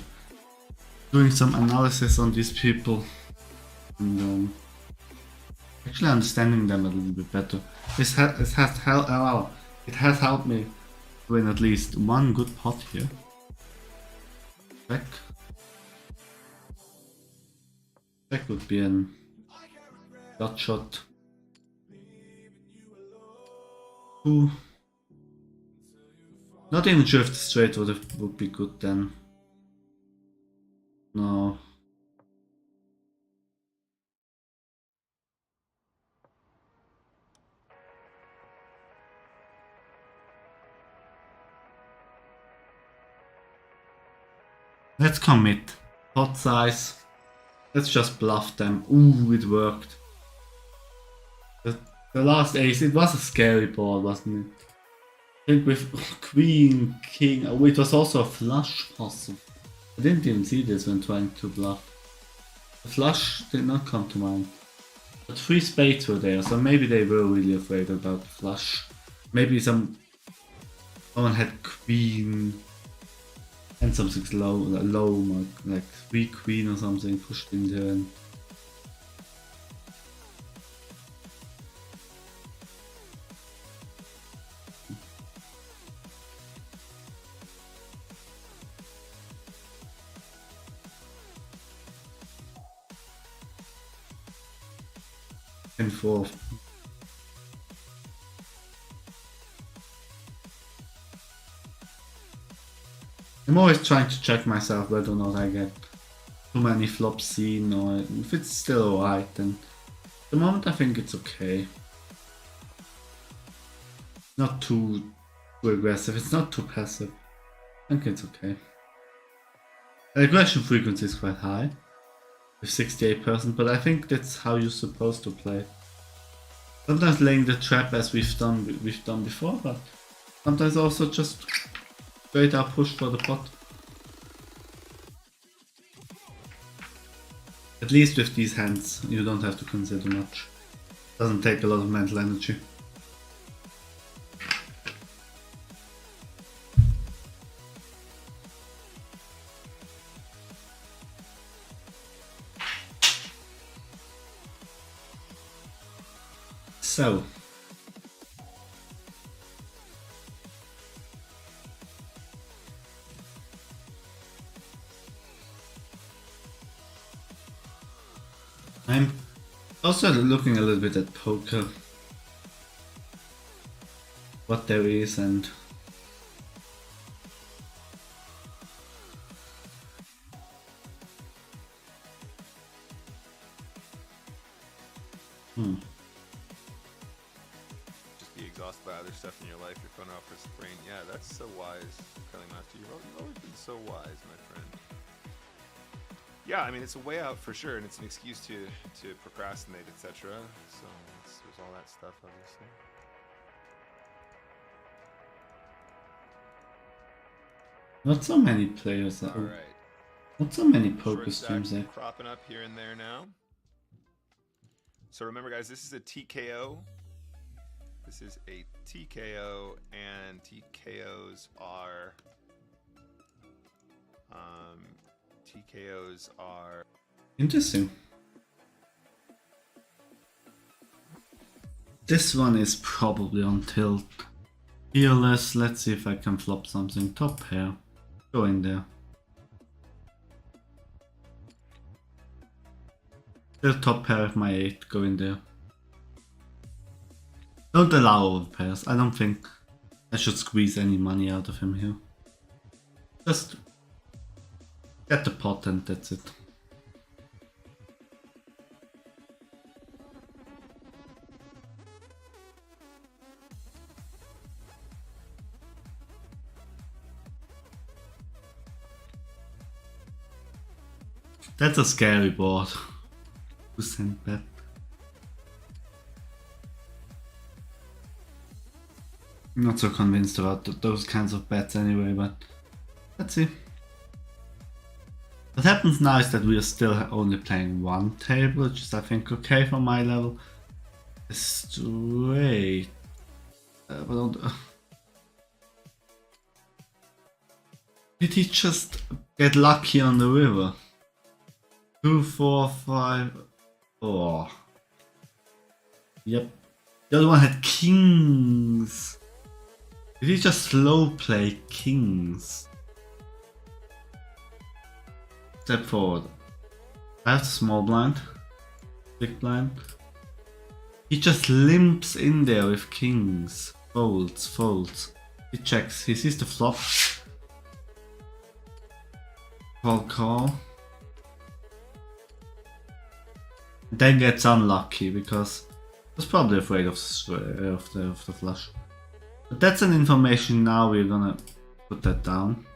doing some analysis on these people and actually understanding them a little bit better. It has helped me win at least one good pot here. Check would be an dot shot. Ooh. Not even sure if the straight would be good then. No. Let's commit. Pot size. Let's just bluff them. Ooh, it worked. The last ace, it was a scary board, wasn't it? I think with Queen, King, oh, it was also a flush possible. I didn't even see this when trying to bluff. The flush did not come to mind. But 3 spades were there, so maybe they were really afraid about the flush. Maybe someone had Queen and something low, like 3 Queen or something pushed in there and... and 4. I'm always trying to check myself whether or not I get too many flops seen, or if it's still alright. And at the moment I think it's okay. Not too aggressive, it's not too passive. I think it's okay. The aggression frequency is quite high, with 68%, but I think that's how you're supposed to play. Sometimes laying the trap as we've done before, but sometimes also just straight up push for the pot. At least with these hands, you don't have to consider much. Doesn't take a lot of mental energy. So, I'm also looking a little bit at poker, what there is, and exhausted by other stuff in your life, you're going off for spring. Yeah, that's so wise, Curling Master. You've always been so wise, my friend. Yeah, I mean, it's a way out for sure, and it's an excuse to procrastinate, etc. So there's all that stuff, obviously. not so many players. All right. Not so many poker streams there. Cropping up here and there now. So remember, guys, this is a TKO. This is a TKO, and TKOs are interesting. This one is probably on tilt. Fearless. Let's see if I can flop something. Top pair. Go in there. Still top pair of my 8. Go in there. Don't allow all the pairs. I don't think I should squeeze any money out of him here. Just get the pot and that's it. That's a scary board. Who sent that? I'm not so convinced about those kinds of bets anyway, but let's see. What happens now is that we are still only playing one table, which is I think okay for my level. straight. Did he just get lucky on the river? 2, 4, 5. Oh. Yep. The other one had kings. Did he just slow play kings? Step forward. I have the small blind. Big blind. He just limps in there with kings. Folds, folds. He checks. He sees the flop. Call, call. Then gets unlucky because he was probably afraid of the flush. But that's an information now. We're gonna put that down.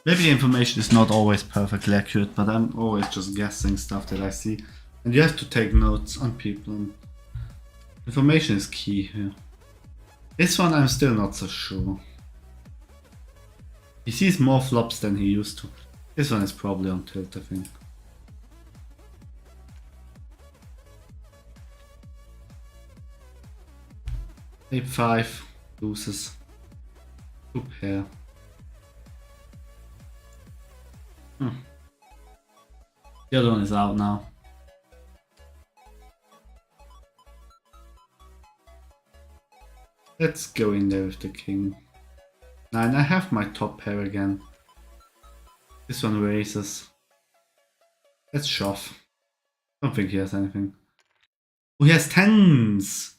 Maybe the information is not always perfectly accurate, but I'm always just guessing stuff that I see. And you have to take notes on people. And information is key here. This one I'm still not so sure. He sees more flops than he used to. This one is probably on tilt, I think. Ape 5 loses. 2 pair. The other one is out now. Let's go in there with the king. 9, I have my top pair again. This one raises. Let's shove. Don't think he has anything. Oh, he has 10s!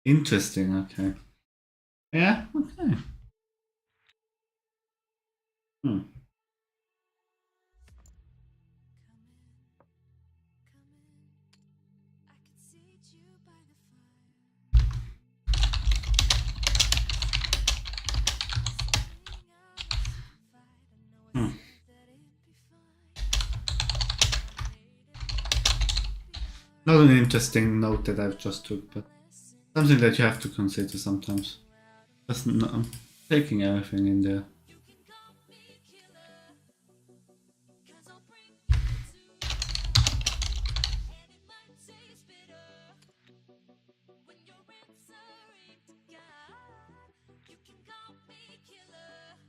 Interesting, okay. Yeah, okay. Not an interesting note that I've just took, but something that you have to consider sometimes. Just taking everything in there.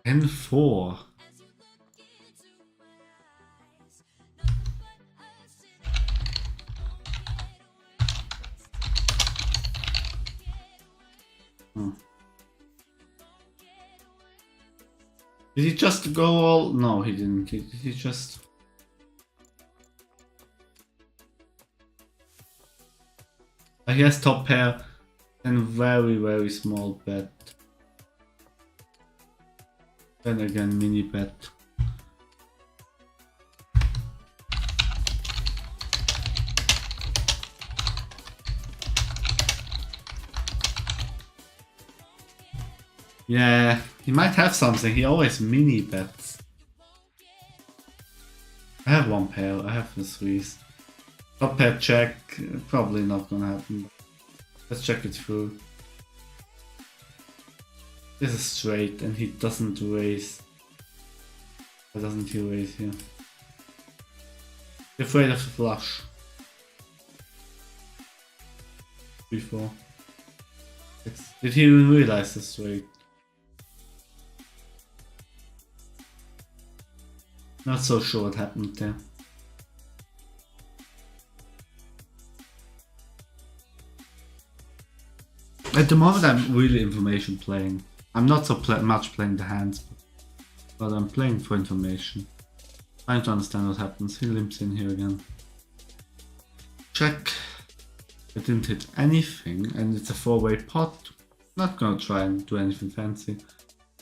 And 4. Did he just go all? No, he didn't. Did he just? He has top pair and very small bet. Then again, mini bet. Yeah, he might have something. He always mini bets. I have 1 pair. I have the 3s. Top pair check. Probably not gonna happen. Let's check it through. This is straight and he doesn't raise. Why doesn't he raise here? He's afraid of the flush. 3-4. Did he even realize the straight? Not so sure what happened there. At the moment I'm really information playing. I'm not so much playing the hands, but I'm playing for information. Trying to understand what happens. He limps in here again. Check. I didn't hit anything and it's a 4-way pot. Not gonna try and do anything fancy.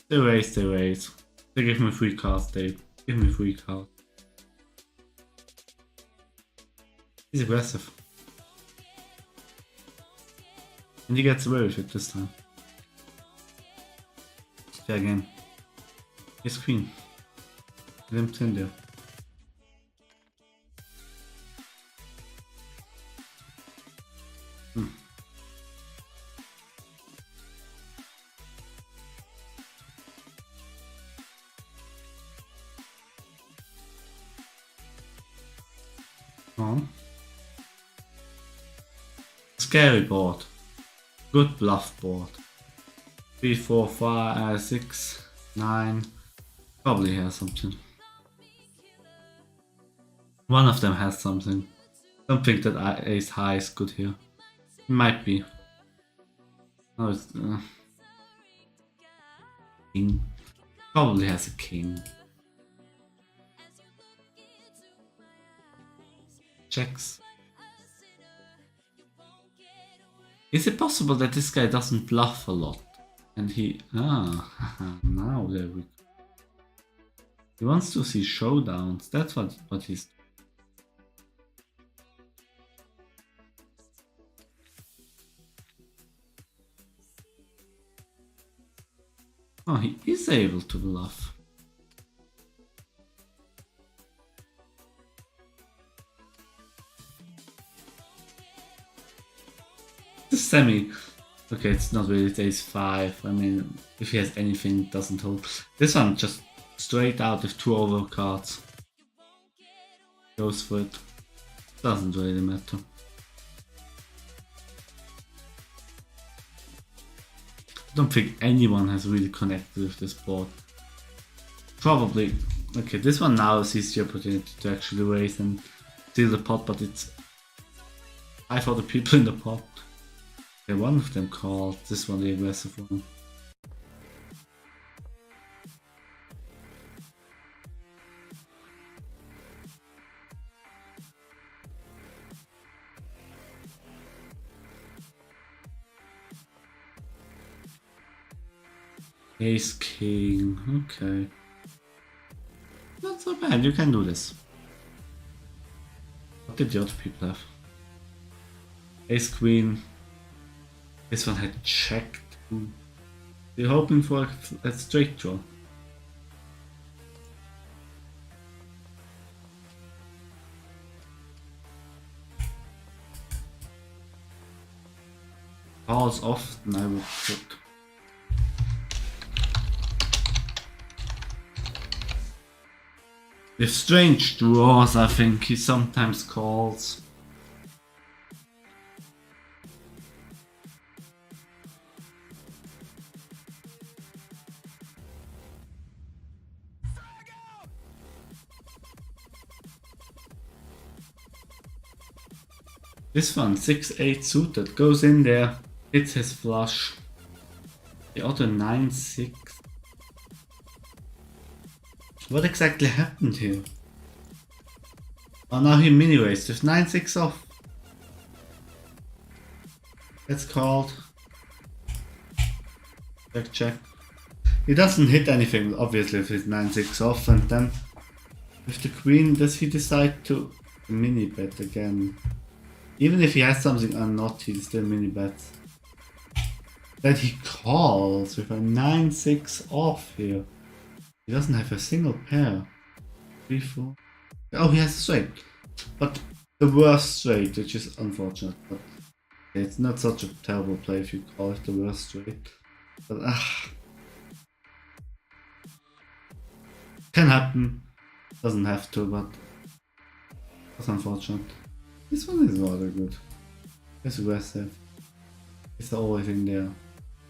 They raise, they raise. They give me 3 cards, they give me 3 cards. He's aggressive. And he gets away with it this time. Fair game. Ace queen. Glimpse in there. On. Scary board. Good bluff board. 3, 4, 5, 6, 9. Probably has something. One of them has something. Don't think that ace high is good here. Might be. No, it's king. Probably has a king. Checks. Is it possible that this guy doesn't bluff a lot? And he... now there we go. He wants to see showdowns. That's what he's... Oh, he is able to bluff. The semi. Okay, it's not really ace 5. I mean, if he has anything, it doesn't hold. This one just straight out with 2 overcards. Goes for it. Doesn't really matter. I don't think anyone has really connected with this board. Probably. Okay, this one now sees the opportunity to actually raise and steal the pot, but it's 5 other people in the pot. Okay, one of them called. This one the aggressive one. Ace king, okay. Not so bad, you can do this. What did the other people have? Ace queen. This one had checked. You're hoping for a straight draw. Calls often, I would put. With strange draws, I think he sometimes calls. This one, 6-8 suited, goes in there, hits his flush. The other 9-6. What exactly happened here? Oh, now he mini raised with 9-6 off. That's called. Check, check. He doesn't hit anything, obviously, with his 9-6 off, and then with the queen, does he decide to mini bet again? Even if he has something or not, he'll still mini bets. Then he calls with a 9-6 off here. He doesn't have a single pair. 3, 4. Oh, he has a straight. But the worst straight, which is unfortunate. But it's not such a terrible play if you call it the worst straight. But can happen. Doesn't have to, but that's unfortunate. This one is rather good. It's aggressive. It's always in there. A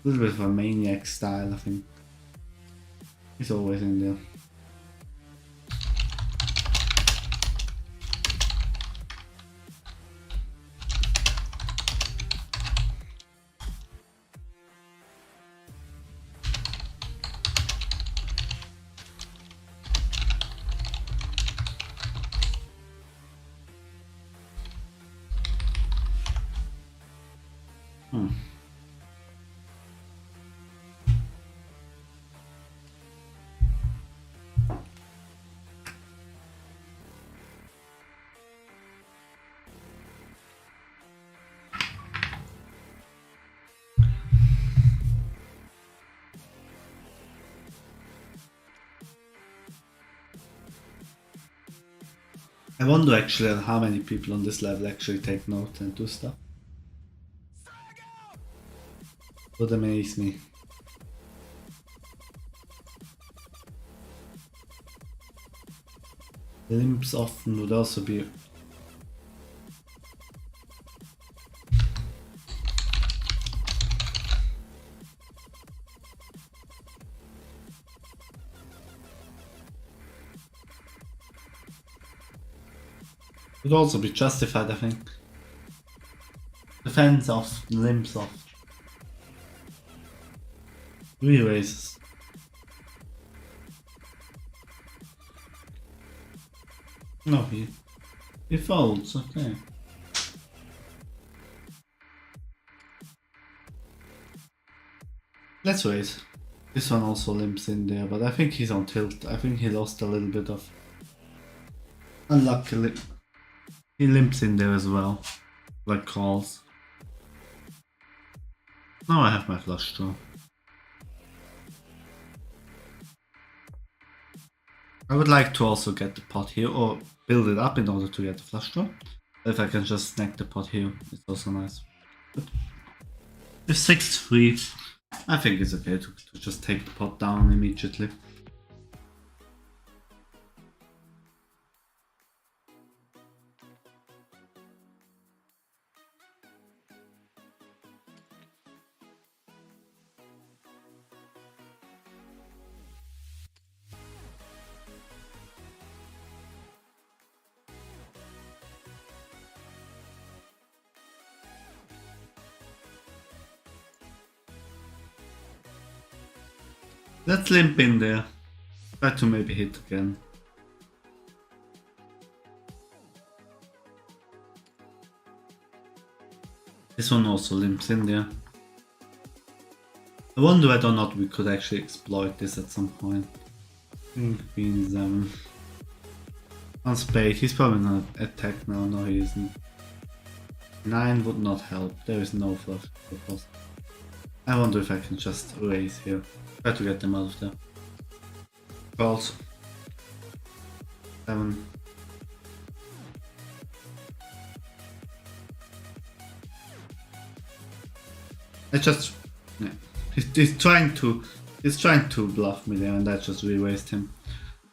little bit of a maniac style, I think. It's always in there. I wonder actually how many people on this level actually take note and do stuff. Would amaze me. Limps often would also be. Would also be justified, I think. Defense off, limps off. Re-raises. No, he folds, okay. Let's wait. This one also limps in there, but I think he's on tilt. I think he lost a little bit of... Unluckily. He limps in there as well. Like calls. Now I have my flush draw. I would like to also get the pot here, or build it up in order to get the flush draw. If I can just snag the pot here, it's also nice. But with 6-3, I think it's okay to just take the pot down immediately. Let's limp in there. Try to maybe hit again. This one also limps in there. I wonder whether or not we could actually exploit this at some point. Queen 7. On spade, he's probably not attack now, no he isn't. 9 would not help, there is no flush. I wonder if I can just raise here. Try to get them out of there. Calls. 7. I just... Yeah. He's trying to bluff me there, and I just re-raised him.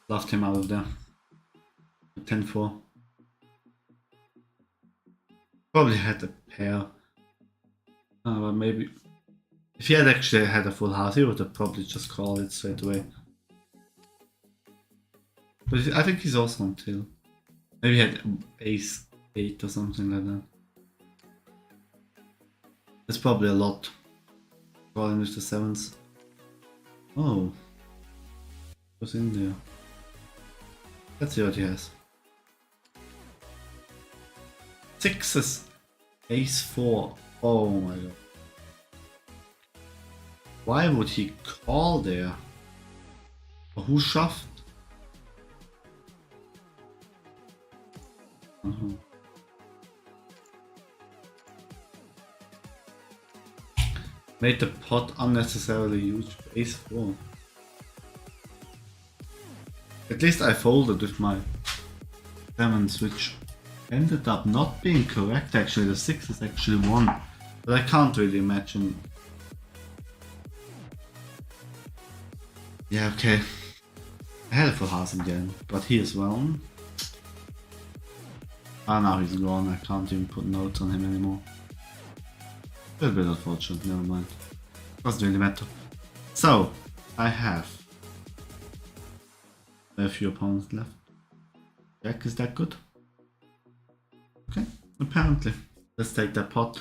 Bluffed him out of there. 10-4. Probably had a pair. But maybe... If he had actually had a full house, he would have probably just called it straight away. But I think he's also on tilt. Maybe he had ace 8 or something like that. That's probably a lot. Calling with the 7s. Oh. What's in there? Let's see what he has. 6s. Ace 4. Oh my god. Why would he call there? Who shoved? Made the pot unnecessarily huge. Ace 4. At least I folded with my 7s, which ended up not being correct actually. The 6 is actually 1. But I can't really imagine. Yeah, okay. I had a full house again, but he as well. Ah, now he's gone. I can't even put notes on him anymore. A little bit unfortunate, never mind. Doesn't really matter. So, I have a few opponents left. Jack, is that good? Okay, apparently. Let's take that pot.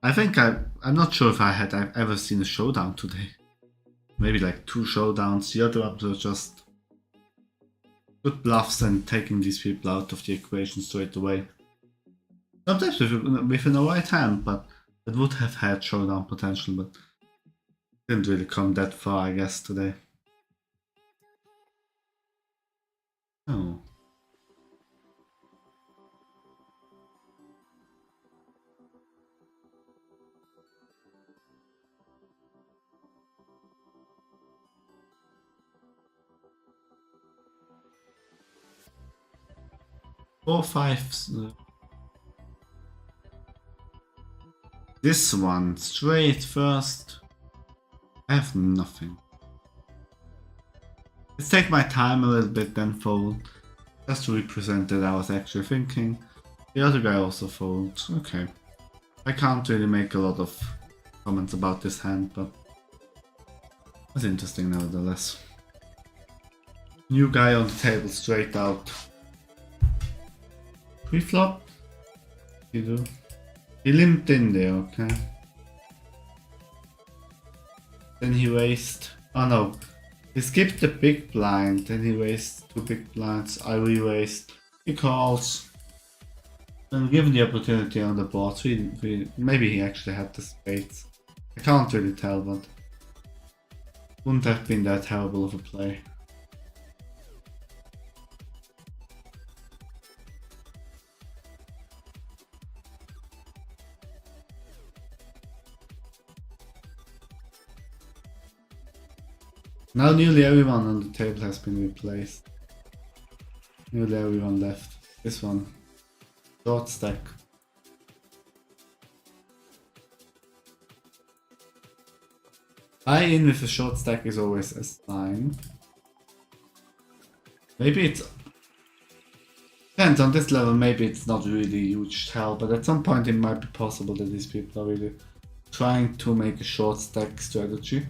I think I'm not sure if I've ever seen a showdown today. Maybe like 2 showdowns. The other ones were just good bluffs and taking these people out of the equation straight away. Sometimes within the right hand, but it would have had showdown potential, but didn't really come that far, I guess, today. Oh. 4, 5. This one straight first. I have nothing. Let's take my time a little bit, then fold. Just to represent that I was actually thinking. The other guy also folds. Okay. I can't really make a lot of comments about this hand, but it's interesting nevertheless. New guy on the table straight out. Pre-flop? You do? He limped in there, okay. Then he raised. Oh no. He skipped the big blind, then he raised 2 big blinds. I re-raised. He calls. And given the opportunity on the board, maybe he actually had the spades. I can't really tell, but wouldn't have been that terrible of a play. Now nearly everyone on the table has been replaced. Nearly everyone left. This one. Short stack. High in with a short stack is always a sign. Maybe it's... Depends on this level, maybe it's not really huge tell, but at some point it might be possible that these people are really trying to make a short stack strategy.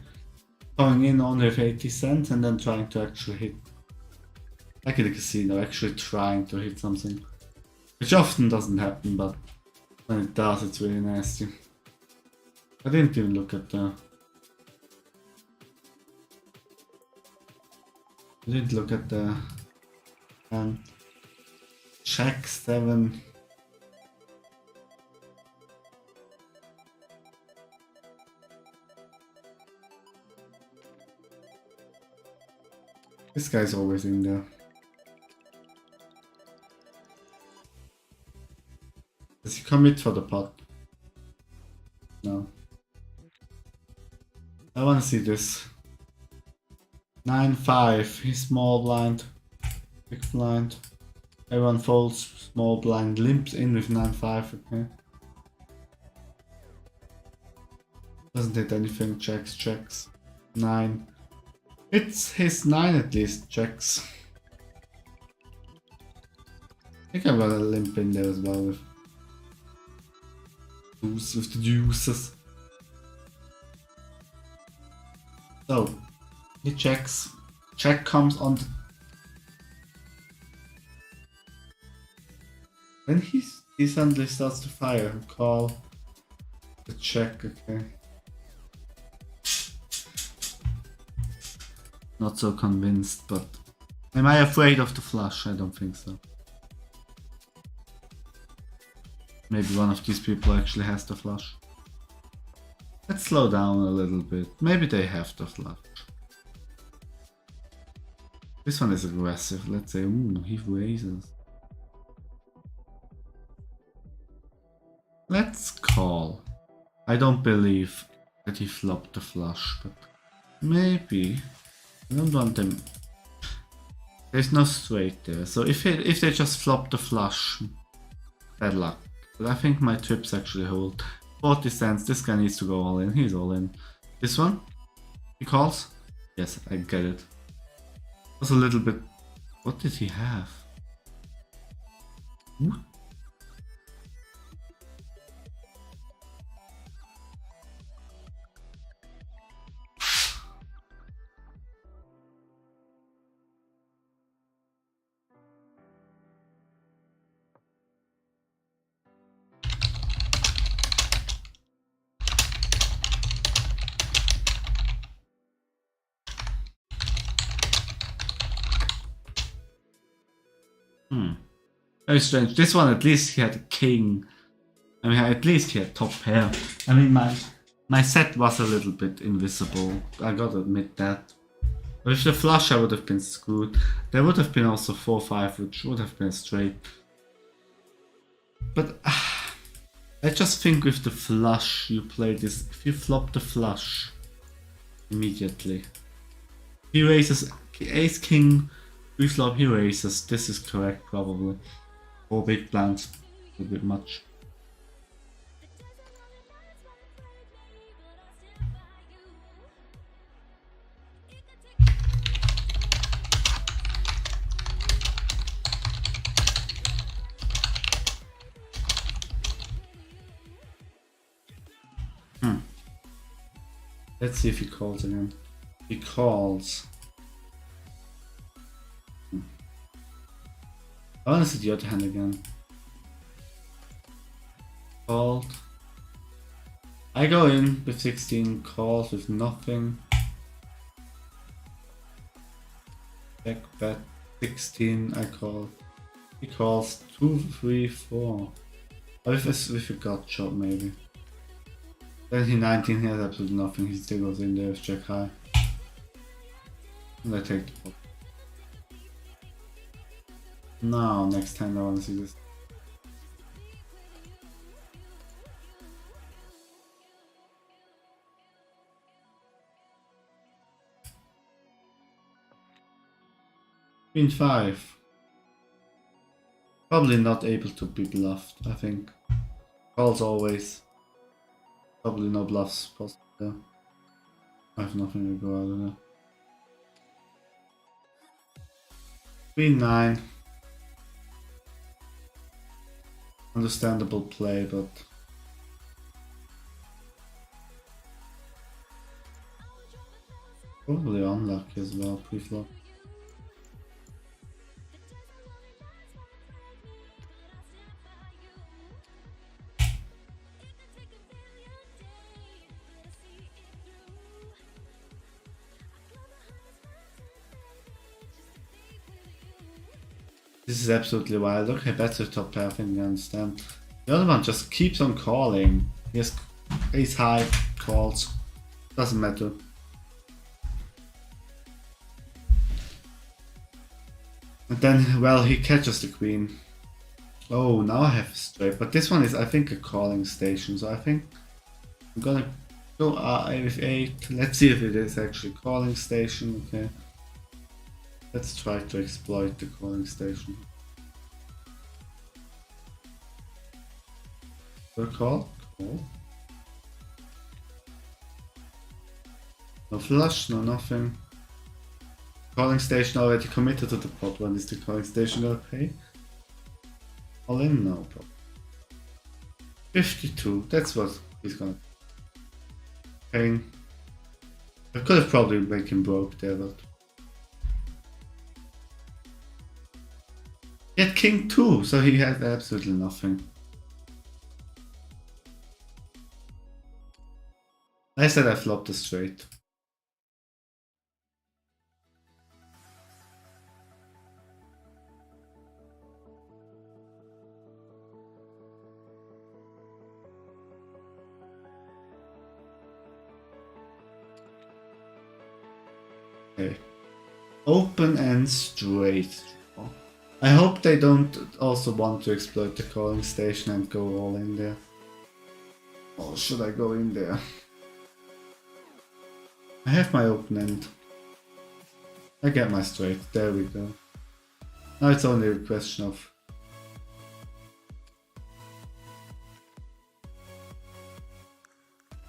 Going in only with 80 cents and then trying to actually hit, like in the casino, actually trying to hit something. Which often doesn't happen, but when it does, it's really nasty. I didn't even look at the... I didn't look at the... check 7. This guy's always in there. Does he commit for the pot? No. I wanna see this. 9-5, he's small blind. Big blind. Everyone folds, small blind, limps in with 9-5, okay. Doesn't hit anything, checks. 9. It's his 9 at least, checks. I think I'm gonna limp in there as well with the deuces. So, he checks. Check comes on the... Then he suddenly starts to fire. Call the check, okay. Not so convinced, but... Am I afraid of the flush? I don't think so. Maybe one of these people actually has the flush. Let's slow down a little bit. Maybe they have the flush. This one is aggressive. Let's say, ooh, he raises. Let's call. I don't believe that he flopped the flush, but maybe. I don't want them. There's no straight there, so if they just flop the flush, bad luck. But I think my trips actually hold. 40 cents. This guy needs to go all in. He's all in. This one, he calls. Yes, I get it. Was a little bit. What did he have? Ooh. Very strange. This one, at least he had a king. I mean, at least he had top pair. I mean, my set was a little bit invisible. I gotta admit that. But with the flush, I would have been screwed. There would have been also 4-5, which would have been straight. But I just think with the flush, you play this. If you flop the flush immediately, he raises ace king. We flop, he raises. This is correct, probably. 4 big blinds, a bit much. Let's see if he calls again. He calls. I want to see the other hand again. Called. I go in with 16, calls with nothing. Check bet 16, I call. He calls 2, 3, 4. Or with a gut shot maybe. Then he 19, he has absolutely nothing, he still goes in there with check high. And I take the pot. Now, next time I want to see this. Queen 5. Probably not able to be bluffed, I think. Calls always. Probably no bluffs possible there. I have nothing to go out of there. Queen 9. Understandable play, but probably unlucky as well, pre-flop. This is absolutely wild. Look, I bet the top pair, I think I understand. The other one just keeps on calling. He has ace high, calls. Doesn't matter. And then, well, he catches the queen. Oh, now I have straight. But this one is, I think, a calling station. So I think I'm gonna go with 8. Let's see if it is actually calling station. Okay. Let's try to exploit the calling station. Call? Call. No flush, no nothing. Calling station already committed to the pot. When is the calling station gonna pay? All in? No problem. 52, that's what he's gonna pay. I could have probably made him broke there, but he had king 2, so he had absolutely nothing. I said I flopped a straight. Okay. Open and straight. I hope they don't also want to exploit the calling station and go all in there. Or should I go in there? I have my open end. I get my straight. There we go. Now it's only a question of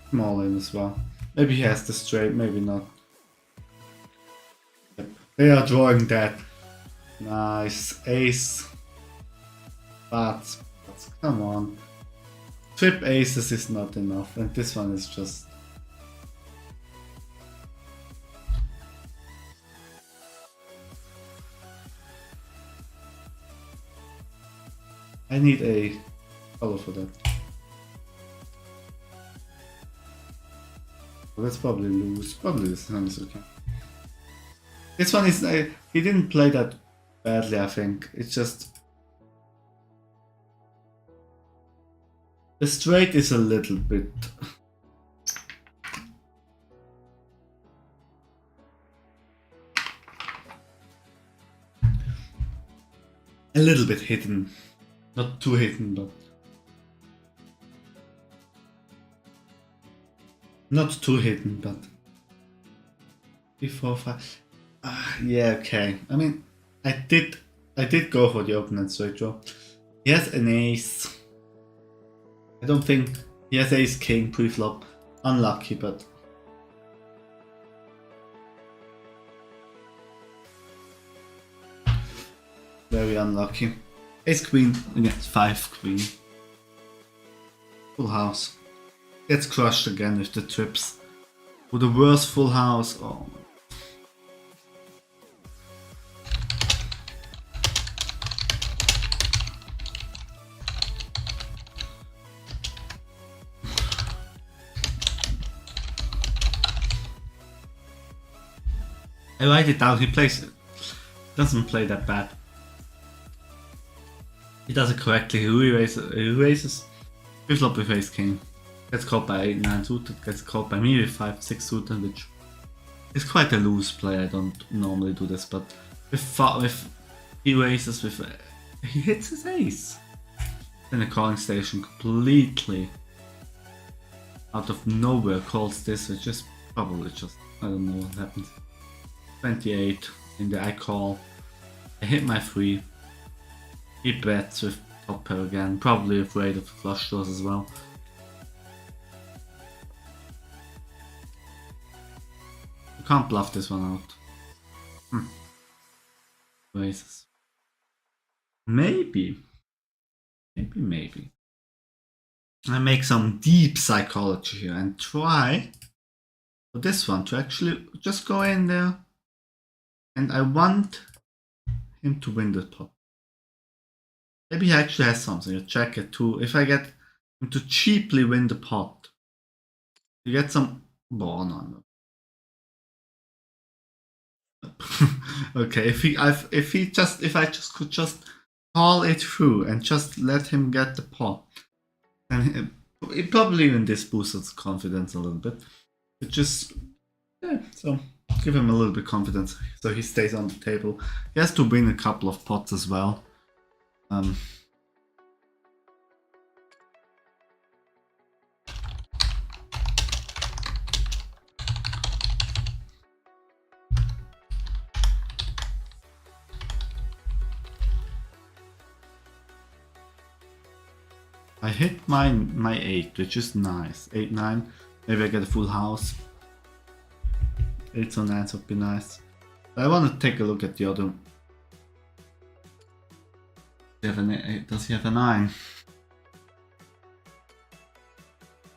small in as well. Maybe he has the straight, maybe not. Yep. They are drawing that. Nice. Ace. But come on. Trip aces is not enough, and this one is just... I need a color for that. Well, let's probably lose. Probably this one is okay. This one is... he didn't play that badly, I think. It's just... the straight is a little bit... a little bit hidden. Not too hidden, but... not too hidden, but... 3, 4, 5... yeah, okay. I mean, I did go for the open and straight draw. He has an ace. I don't think he has ace king pre-flop. Unlucky, but very unlucky. Ace queen against 5 queen. Full house. Gets crushed again with the trips. With the worst full house. Oh. I write it down. He plays it. Doesn't play that bad. He does it correctly. He raises pre-flop with ace king. Gets called by 8-9 suited. Gets called by me with 5-6 suited, which is quite a loose play. I don't normally do this, but with he raises with he hits his ace. Then the calling station completely out of nowhere calls this, which is probably just I don't know what happened. 28 in the I call. I hit my 3. He bets with top pair again, probably afraid of the flush draws as well. You can't bluff this one out. Raises. Maybe. I make some deep psychology here and try for this one to actually just go in there. And I want him to win the pot. Maybe he actually has something. You check it too. If I get him to cheaply win the pot, you get some. Oh, no. Okay, if I just could just call it through and just let him get the pot, then it probably even this boosts his confidence a little bit. It just so give him a little bit of confidence so he stays on the table. He has to win a couple of pots as well. I hit my 8, which is nice. 8-9. Maybe I get a full house. 8s or 9s would be nice. But I want to take a look at the other. Does he have a 9?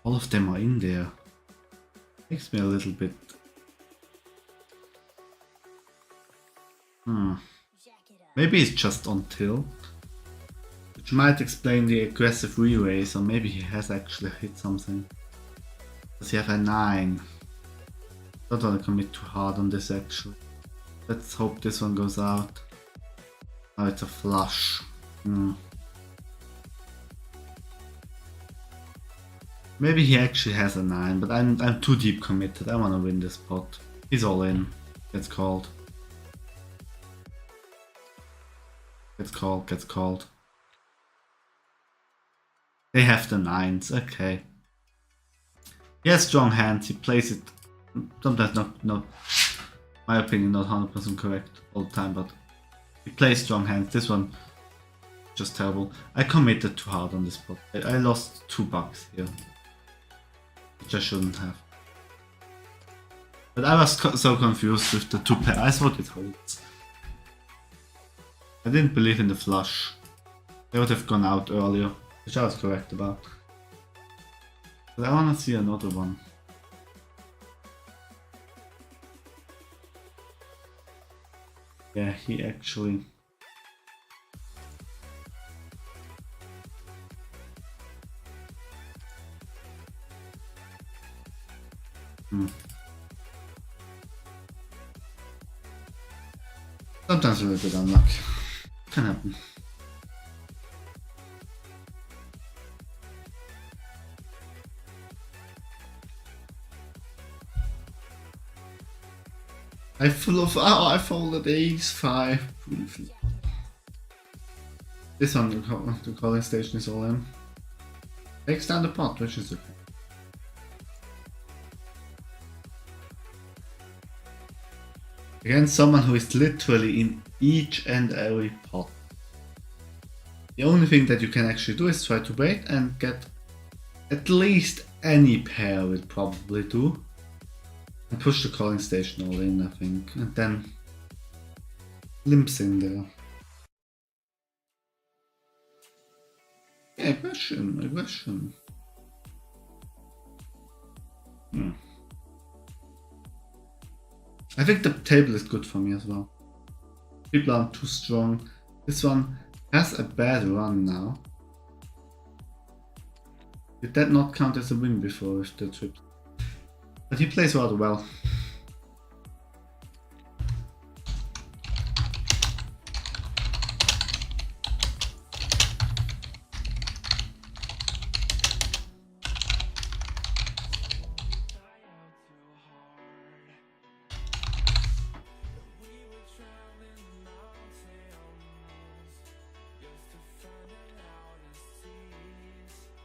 All of them are in there. Makes me a little bit. Maybe it's just on tilt. Which might explain the aggressive re-raise, or maybe he has actually hit something. Does he have a 9? Don't want to commit too hard on this actually. Let's hope this one goes out. Oh, it's a flush. Maybe he actually has a 9, but I'm too deep committed. I want to win this pot. He's all in. Gets called. Gets called. They have the 9s, okay. He has strong hands, he plays it sometimes not my opinion not 100% correct all the time, but he plays strong hands. This one just terrible. I committed too hard on this pot. I lost $2 here, which I shouldn't have. But I was so confused with the 2 pair. I thought it holds. I didn't believe in the flush. They would have gone out earlier, which I was correct about. But I wanna see another one. Yeah, he actually... Sometimes a little bit unlucky. Can happen. I folded ace-5. This one, the calling station is all in. Takes down the pot, which is okay. Against someone who is literally in each and every pot. The only thing that you can actually do is try to wait and get at least any pair will probably do. And push the calling station all in, I think. And then limps in there. Yeah, aggression. I think the table is good for me as well. People aren't too strong. This one has a bad run now. Did that not count as a win before with the trips? But he plays rather well.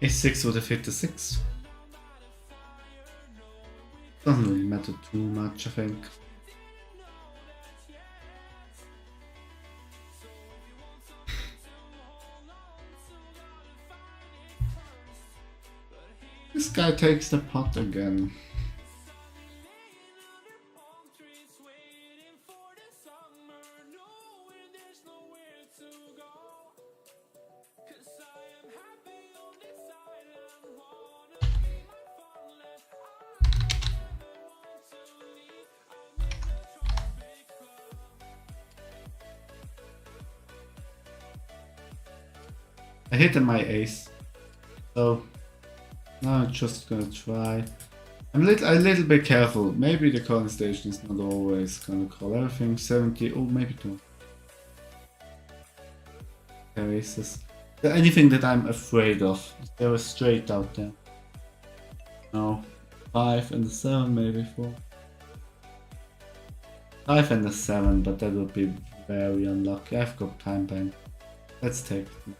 A6 would have hit the 6. Doesn't really matter too much, I think. This guy takes the pot again. I hit my ace, so now I'm just gonna try. I'm a little bit careful. Maybe the calling station is not always gonna call everything. 70, oh maybe two. Aces. Is there anything that I'm afraid of? Is there a straight out there? No. 5 and a 7, maybe 4. 5 and a 7, but that would be very unlucky. I've got time bank. Let's take it.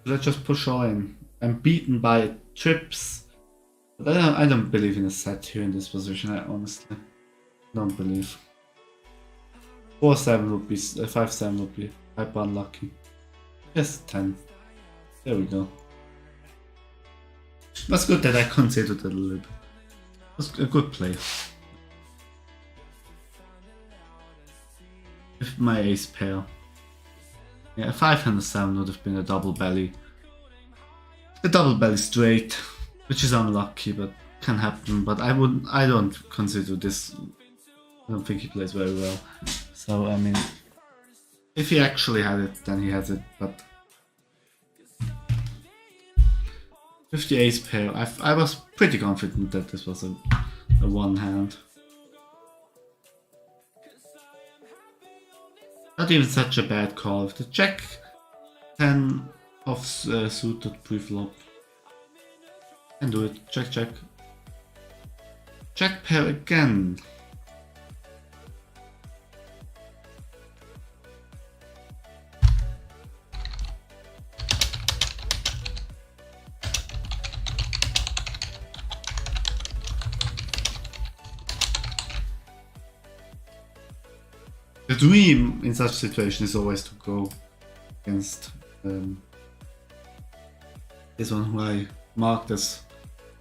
Let's just push all in. I'm beaten by trips. But I don't believe in a set here in this position, I honestly don't believe. 4-7 would be, 5-7 would be hyper unlucky. Yes, 10. There we go. That's good that I considered it a little bit. That's a good play. With my ace pair. Yeah, a 5 and a 7 would have been a double belly. A double belly straight, which is unlucky, but can happen. But I don't consider this. I don't think he plays very well. So I mean, if he actually had it, then he has it. But with the ace pair, I was pretty confident that this was a one hand. Not even such a bad call. If the jack 10 of suited pre-flop. And do it. Check, check. Jack pair again. The dream in such situation is always to go against this one who I marked as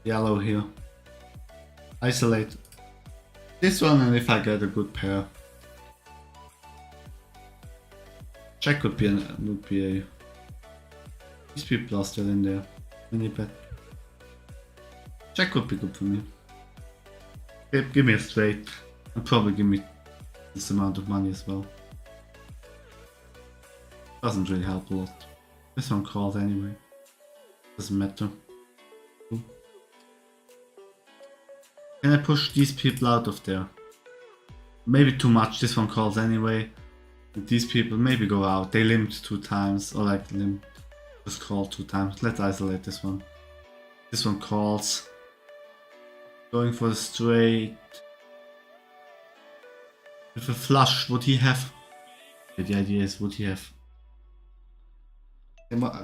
yellow here. Isolate this one, and if I get a good pair, check would be a. These people are still in there. Mini bet. Check would be good for me. Give me a straight, and probably give me this amount of money as well. Doesn't really help a lot. This one calls anyway. Doesn't matter. Can I push these people out of there? Maybe too much. This one calls anyway. These people maybe go out. They limped 2 times, or like limp, just call 2 times. Let's isolate this one. This one calls. Going for the straight. With a flush, would he have? The idea is, would he have?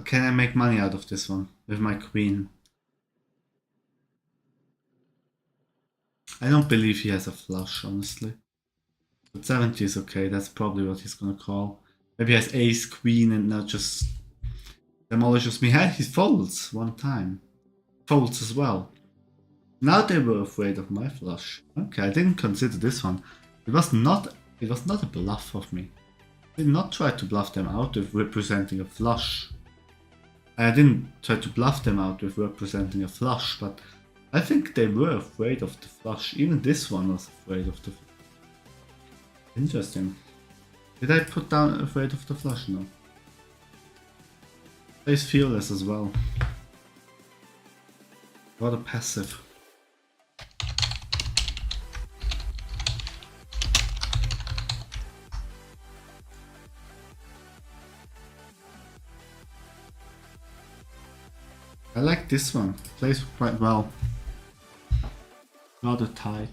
Can I make money out of this one with my queen? I don't believe he has a flush, honestly. But 70 is okay, that's probably what he's gonna call. Maybe he has ace queen and now just demolishes me. He folds one time. Folds as well. Now they were afraid of my flush. Okay, I didn't consider this one. It was not a bluff of me. I did not try to bluff them out with representing a flush. I didn't try to bluff them out with representing a flush, but I think they were afraid of the flush. Even this one was afraid of the flush. Interesting. Did I put down afraid of the flush? No. Plays fearless as well. What a passive. I like this one. Plays quite well. Rather tight.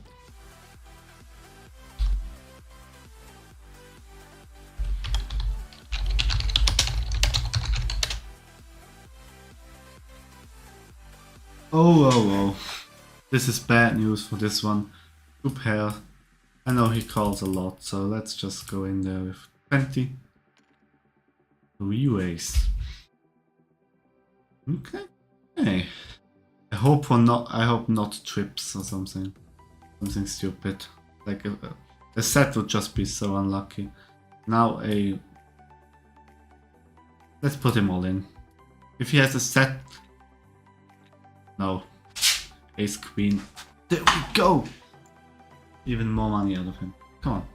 Oh. This is bad news for this one. Two pair. I know he calls a lot, so let's just go in there with 20. Re-raise. Okay. Hey. I hope not trips or something. Something stupid. Like a set would just be so unlucky. Now let's put him all in. If he has a set. No. Ace queen. There we go! Even more money out of him. Come on.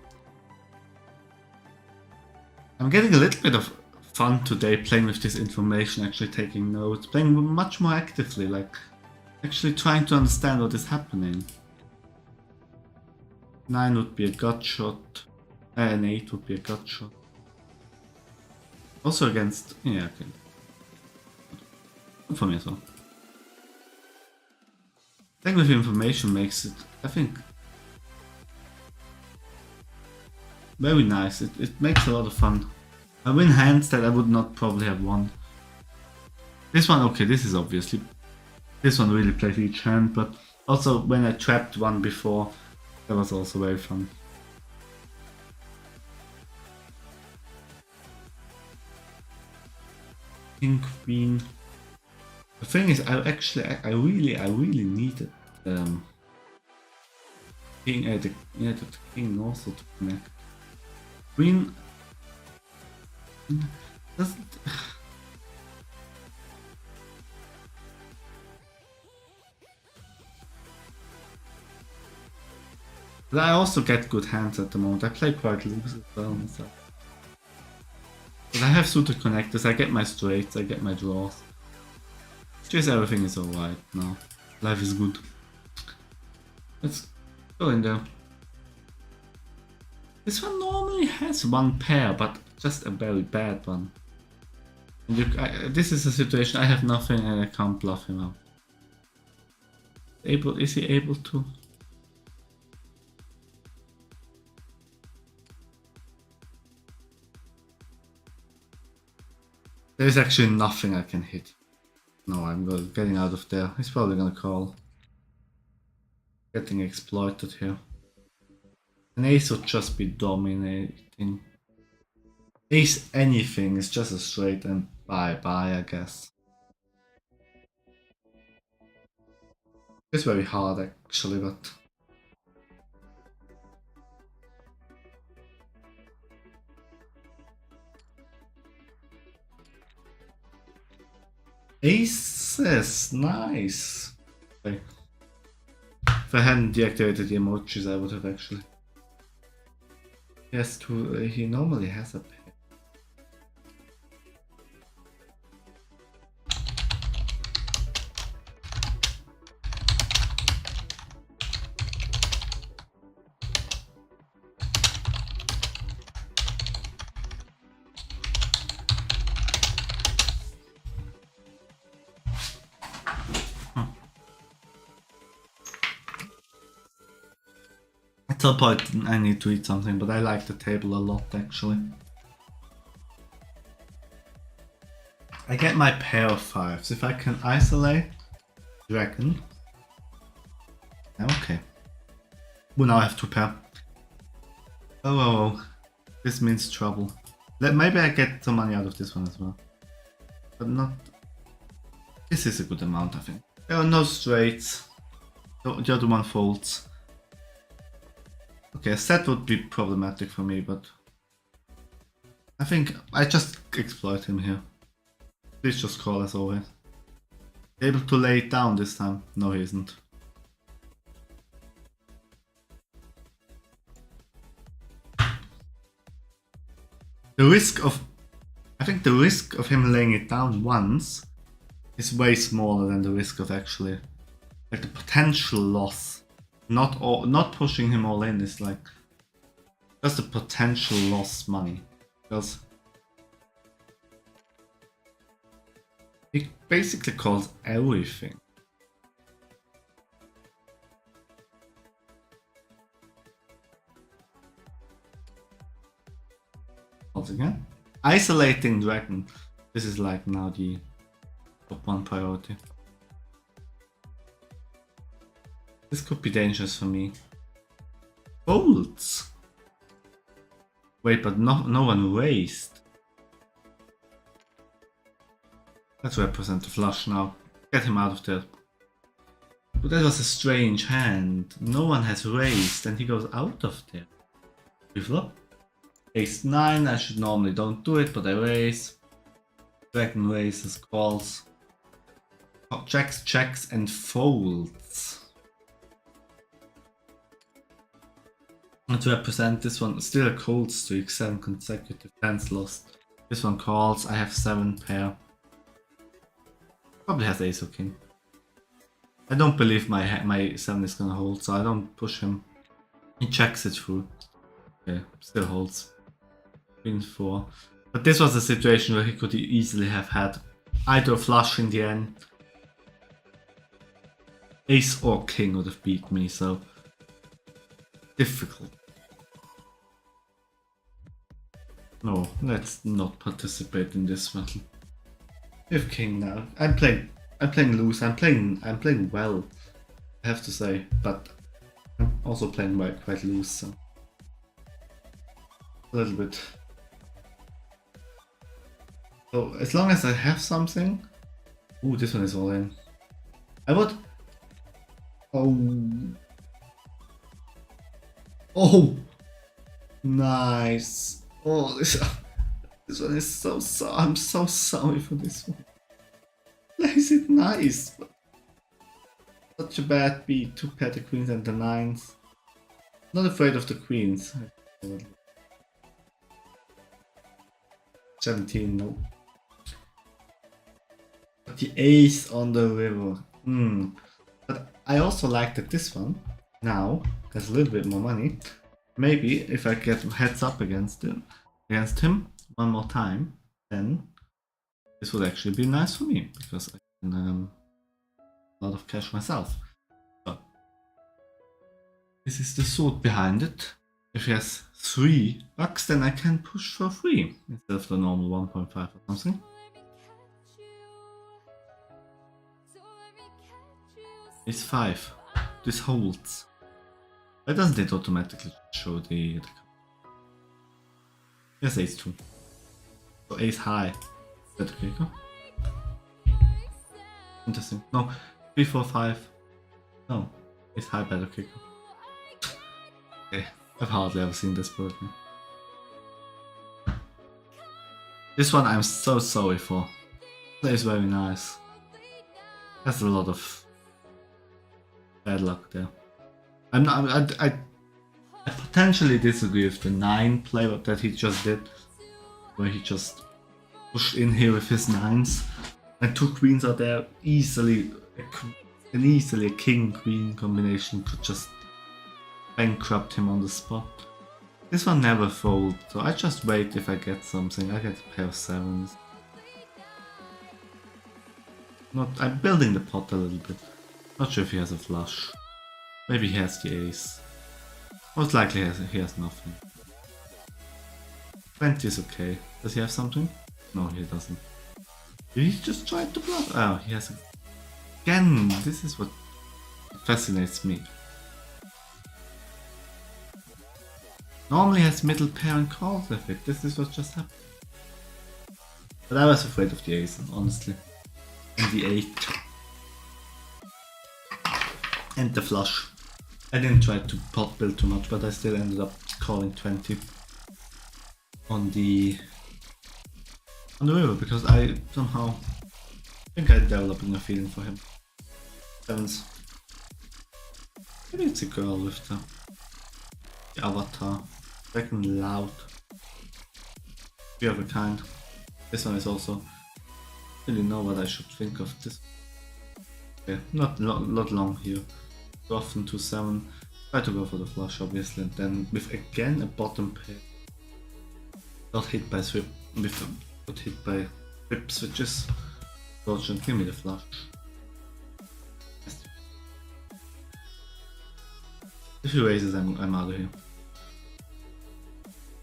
I'm getting a little bit of fun today playing with this information, actually taking notes, playing much more actively, like actually trying to understand what is happening. 9 would be a gut shot, and 8 would be a gut shot. Also against, yeah, okay. Good for me as well. Playing with information makes it, I think, very nice. It makes a lot of fun. I win hands that I would not probably have won. This one, okay, this is obviously... This one really plays each hand, but also when I trapped one before, that was also very fun. King, queen... The thing is, I really needed king, the king also to connect. Queen doesn't. But I also get good hands at the moment. I play quite loose as well myself. But I have suited connectors. I get my straights. I get my draws. Just everything is alright now. Life is good. Let's go in there. This one normally has one pair, but just a very bad one. This is a situation I have nothing and I can't bluff him out. Is he able to? There is actually nothing I can hit. No, I'm getting out of there. He's probably gonna call. Getting exploited here. An ace would just be dominating. Ace anything is just a straight and bye, I guess. It's very hard actually, but... Aces, nice. Okay. If I hadn't deactivated the emojis, I would have actually. He normally has a pair. At some point I need to eat something, but I like the table a lot actually. I get my pair of fives. If I can isolate dragon. Okay. Well, now I have two pair. Oh, this means trouble. Maybe I get some money out of this one as well. But not... This is a good amount, I think. There are no straights. The other one folds. Okay, a set would be problematic for me, but... I think I just exploit him here. Please just call as always. Able to lay it down this time? No, he isn't. The risk of... I think the risk of him laying it down once is way smaller than the risk of actually... Like the potential loss. Not pushing him all in is like... Just the potential loss money. Because... He basically calls everything. Once again, isolating dragon. This is like now the top 1 priority. This could be dangerous for me. Bolts. Wait, but no one raised. Let's represent the flush now. Get him out of there. But that was a strange hand. No one has raised and he goes out of there. We flop. Ace 9, I should normally don't do it, but I raise. Dragon raises, calls. Checks and folds. And to represent this one, still a cold streak, 7 consecutive hands lost. This one calls, I have 7 pair. Probably has ace or king. I don't believe my 7 is gonna hold, so I don't push him. He checks it through. Okay, still holds. Queen 4. But this was a situation where he could easily have had either a flush in the end. Ace or king would have beat me, so... difficult. No, let's not participate in this battle. We have king now. I'm playing loose. I'm playing well, I have to say, but I'm also playing quite loose, so a little bit. So as long as I have something. Ooh, this one is all in. I would. Oh, nice. Oh, this one is so. I'm so sorry for this one. Plays it nice, but such a bad beat. 2 pair the queens and the 9s. Not afraid of the queens. 17, no. But the ace on the river. But I also like that this one now gets a little bit more money. Maybe if I get heads up against him one more time, then this would actually be nice for me because I can a lot of cash myself. But this is the sword behind it. If he has 3 bucks, then I can push for 3 instead of the normal 1.5 or something. It's 5. This holds. Why doesn't it automatically show the yes, ace 2. So ace high. Is that okay? Interesting. No, 3, 4, 5. No, ace high better kicker. Okay, I've hardly ever seen this board. This one I'm so sorry for. That is very nice. That's a lot of bad luck there. I potentially disagree with the 9 play that he just did, where he just pushed in here with his 9s and 2 queens are there. Easily a king-queen combination could just bankrupt him on the spot. This one never folds, so I just wait if I get something. I get a pair of 7s. I'm building the pot a little bit. Not sure if he has a flush. Maybe he has the ace. Most likely he has nothing. 20 is okay. Does he have something? No, he doesn't. Did he just try to bluff? Oh, he has again. This is what fascinates me. Normally has middle pair and calls with it. This is what just happened. But I was afraid of the ace, honestly. And the 8. And the flush. I didn't try to pot build too much, but I still ended up calling 20 on the river because I somehow think I'm developing a feeling for him. 7s. Maybe it's a girl with the avatar. Second loud. Three of a kind. This one is also. Really know what I should think of this. Okay, not long here. Go off into 7. Try to go for the flush obviously, and then with again a bottom pair. Got hit by swip. Got hit by whip switches. Dodge and give me the flush. If he raises, I'm out of here.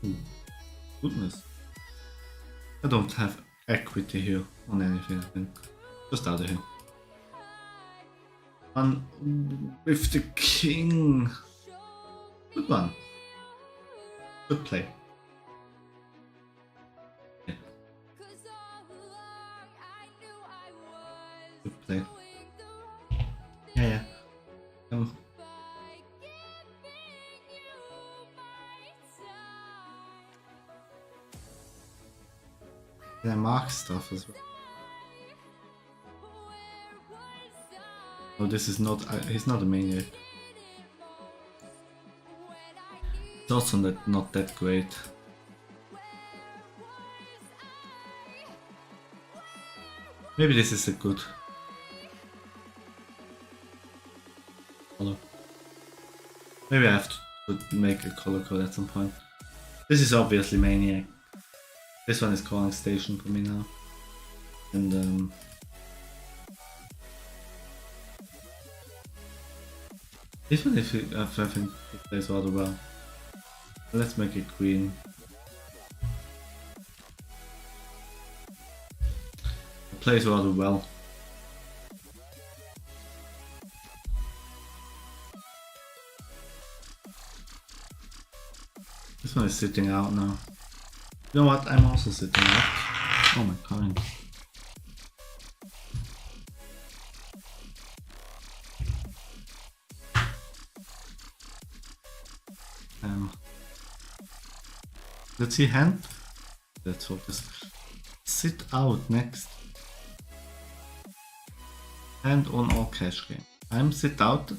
Ooh, goodness. I don't have equity here on anything, I think. Just out of here. And with the king. Good one. Good play. Yeah. Good play. Yeah. Can I mark stuff as well? Oh, this is not. He's not a maniac. It's also not that great. Maybe this is a good color. Maybe I have to make a color code at some point. This is obviously maniac. This one is calling station for me now. And this one, I think it plays rather well. Let's make it green. It plays rather well. This one is sitting out now. You know what? I'm also sitting out. Oh my god. Let's see hand. Let's focus. Sit out next. Hand on all cash game. I'm sit out.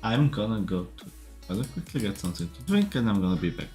I'm gonna go to. I'll quickly get something to drink and I'm gonna be back.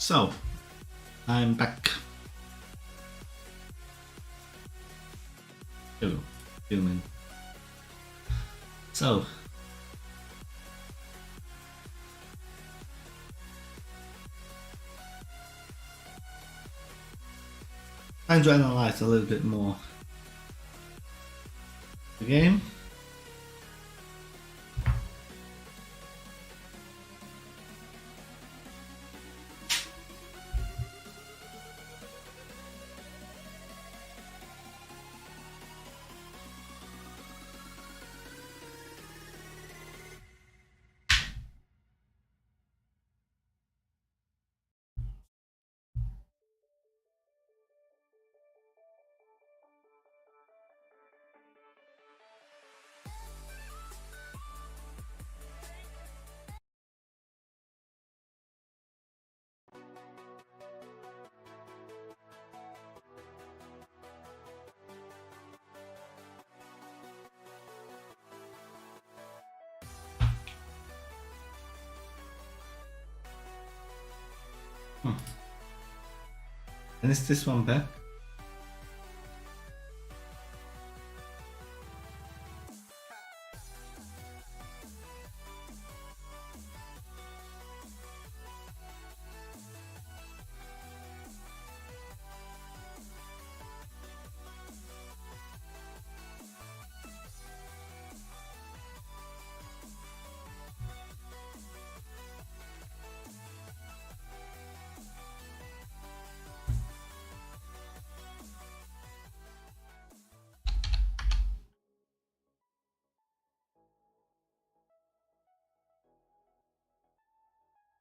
So, I'm back. Oh, filming. So, trying to analyze a little bit more the game. And is this one back?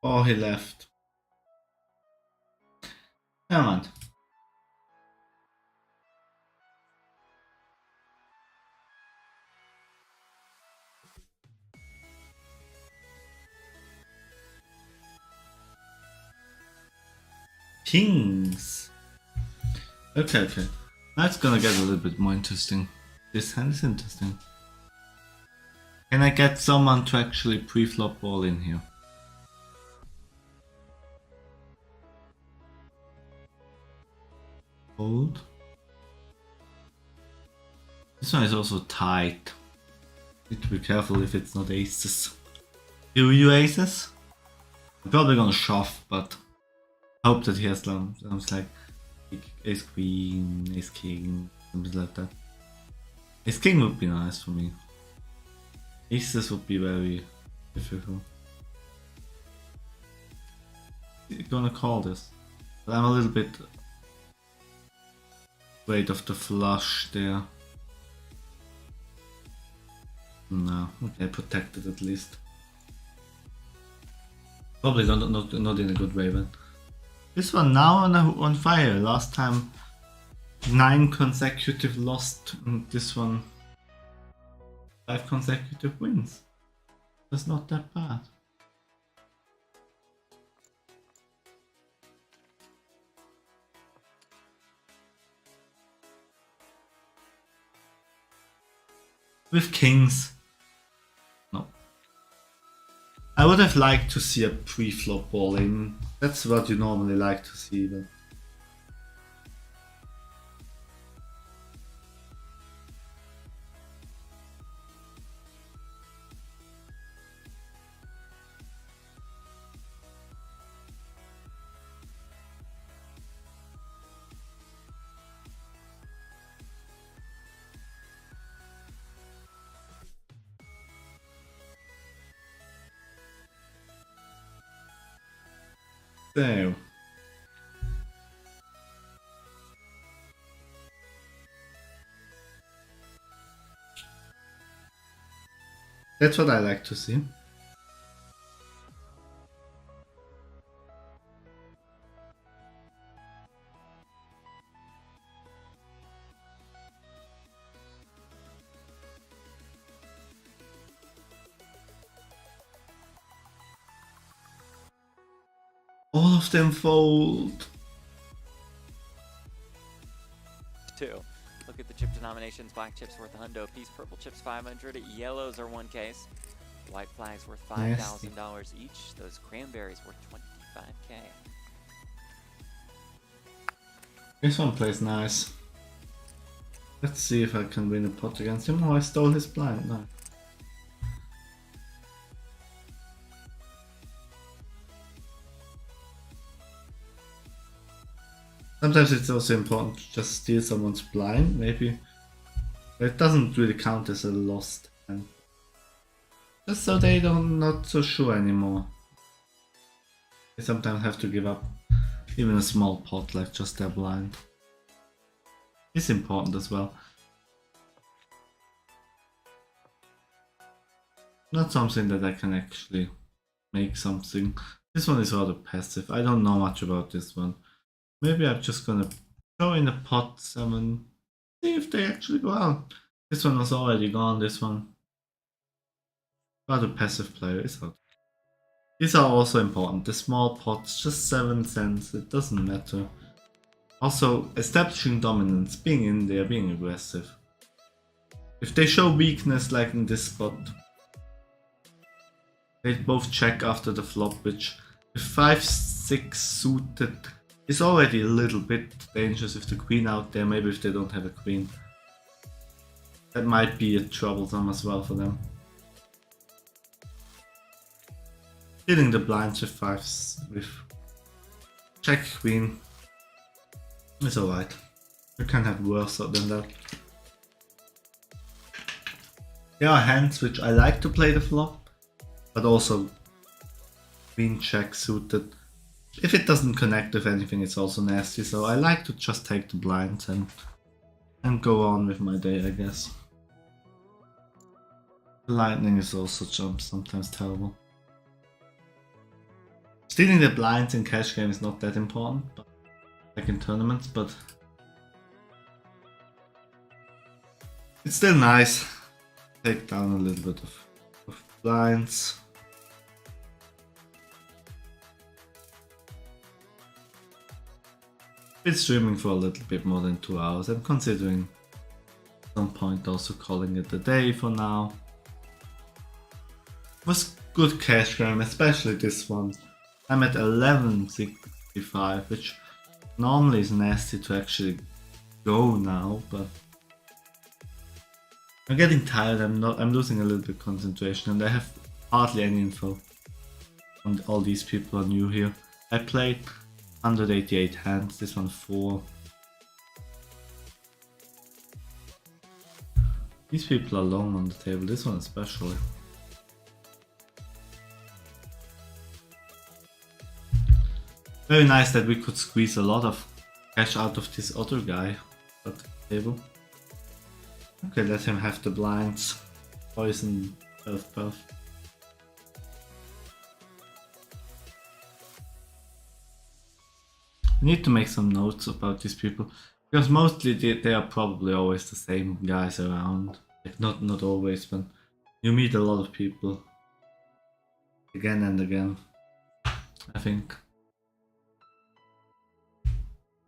Oh, he left. Never mind. Kings. Okay, okay. Now it's gonna get a little bit more interesting. This hand is interesting. Can I get someone to actually pre-flop ball in here? Hold. This one is also tight. Need to be careful if it's not aces. Do you aces? I'm probably gonna shove, but hope that he has some like ace queen, ace king, something like that. Ace king would be nice for me. Aces would be very difficult. I'm gonna call this, but I'm a little bit afraid of the flush there. No, okay, protected at least. Probably not in a good way, but this one now on fire. Last time 9 consecutive lost, and this one 5 consecutive wins. That's not that bad. With kings. No. I would have liked to see a pre-flop ball in. That's what you normally like to see, but so. That's what I like to see. All of them fold. Two. Look at the chip denominations. Black chips worth a hundo apiece. Purple chips 500. Yellows are one case. White flags worth $5,000 each. Those cranberries worth 25K. This one plays nice. Let's see if I can win a pot against him. Oh, I stole his blind. No. Sometimes it's also important to just steal someone's blind, maybe. But it doesn't really count as a lost hand. Just so they don't not so sure anymore. They sometimes have to give up even a small pot, like just their blind. It's important as well. Not something that I can actually make something. This one is rather passive. I don't know much about this one. Maybe I'm just gonna throw in a pot 7. See if they actually go out. This one was already gone, this one. Rather passive player is out. These are also important. The small pots, just 7 cents, it doesn't matter. Also, establishing dominance, being in there, being aggressive. If they show weakness like in this spot, they both check after the flop, which with 5-6 suited is already a little bit dangerous with the queen out there, maybe if they don't have a queen. That might be a troublesome as well for them. Killing the blinds with 5s with check queen is alright. You can have worse than that. There are hands which I like to play the flop, but also queen check suited. If it doesn't connect with anything, it's also nasty, so I like to just take the blinds and go on with my day, I guess. Lightning is also sometimes terrible. Stealing the blinds in cash game is not that important, but like in tournaments, but it's still nice. Take down a little bit of blinds. Been streaming for a little bit more than 2 hours. I'm considering at some point also calling it a day for now. It was good cash game, especially this one. I'm at 1165, which normally is nasty to actually go now, but I'm getting tired. I'm losing a little bit of concentration, and I have hardly any info on all these people are new here. I played 188 hands, this one 4. These people are long on the table, this one especially. Very nice that we could squeeze a lot of cash out of this other guy at the table. Okay, let him have the blinds. Poison, puff. Need to make some notes about these people, because mostly they are probably always the same guys around. Like not always, but you meet a lot of people again and again, I think.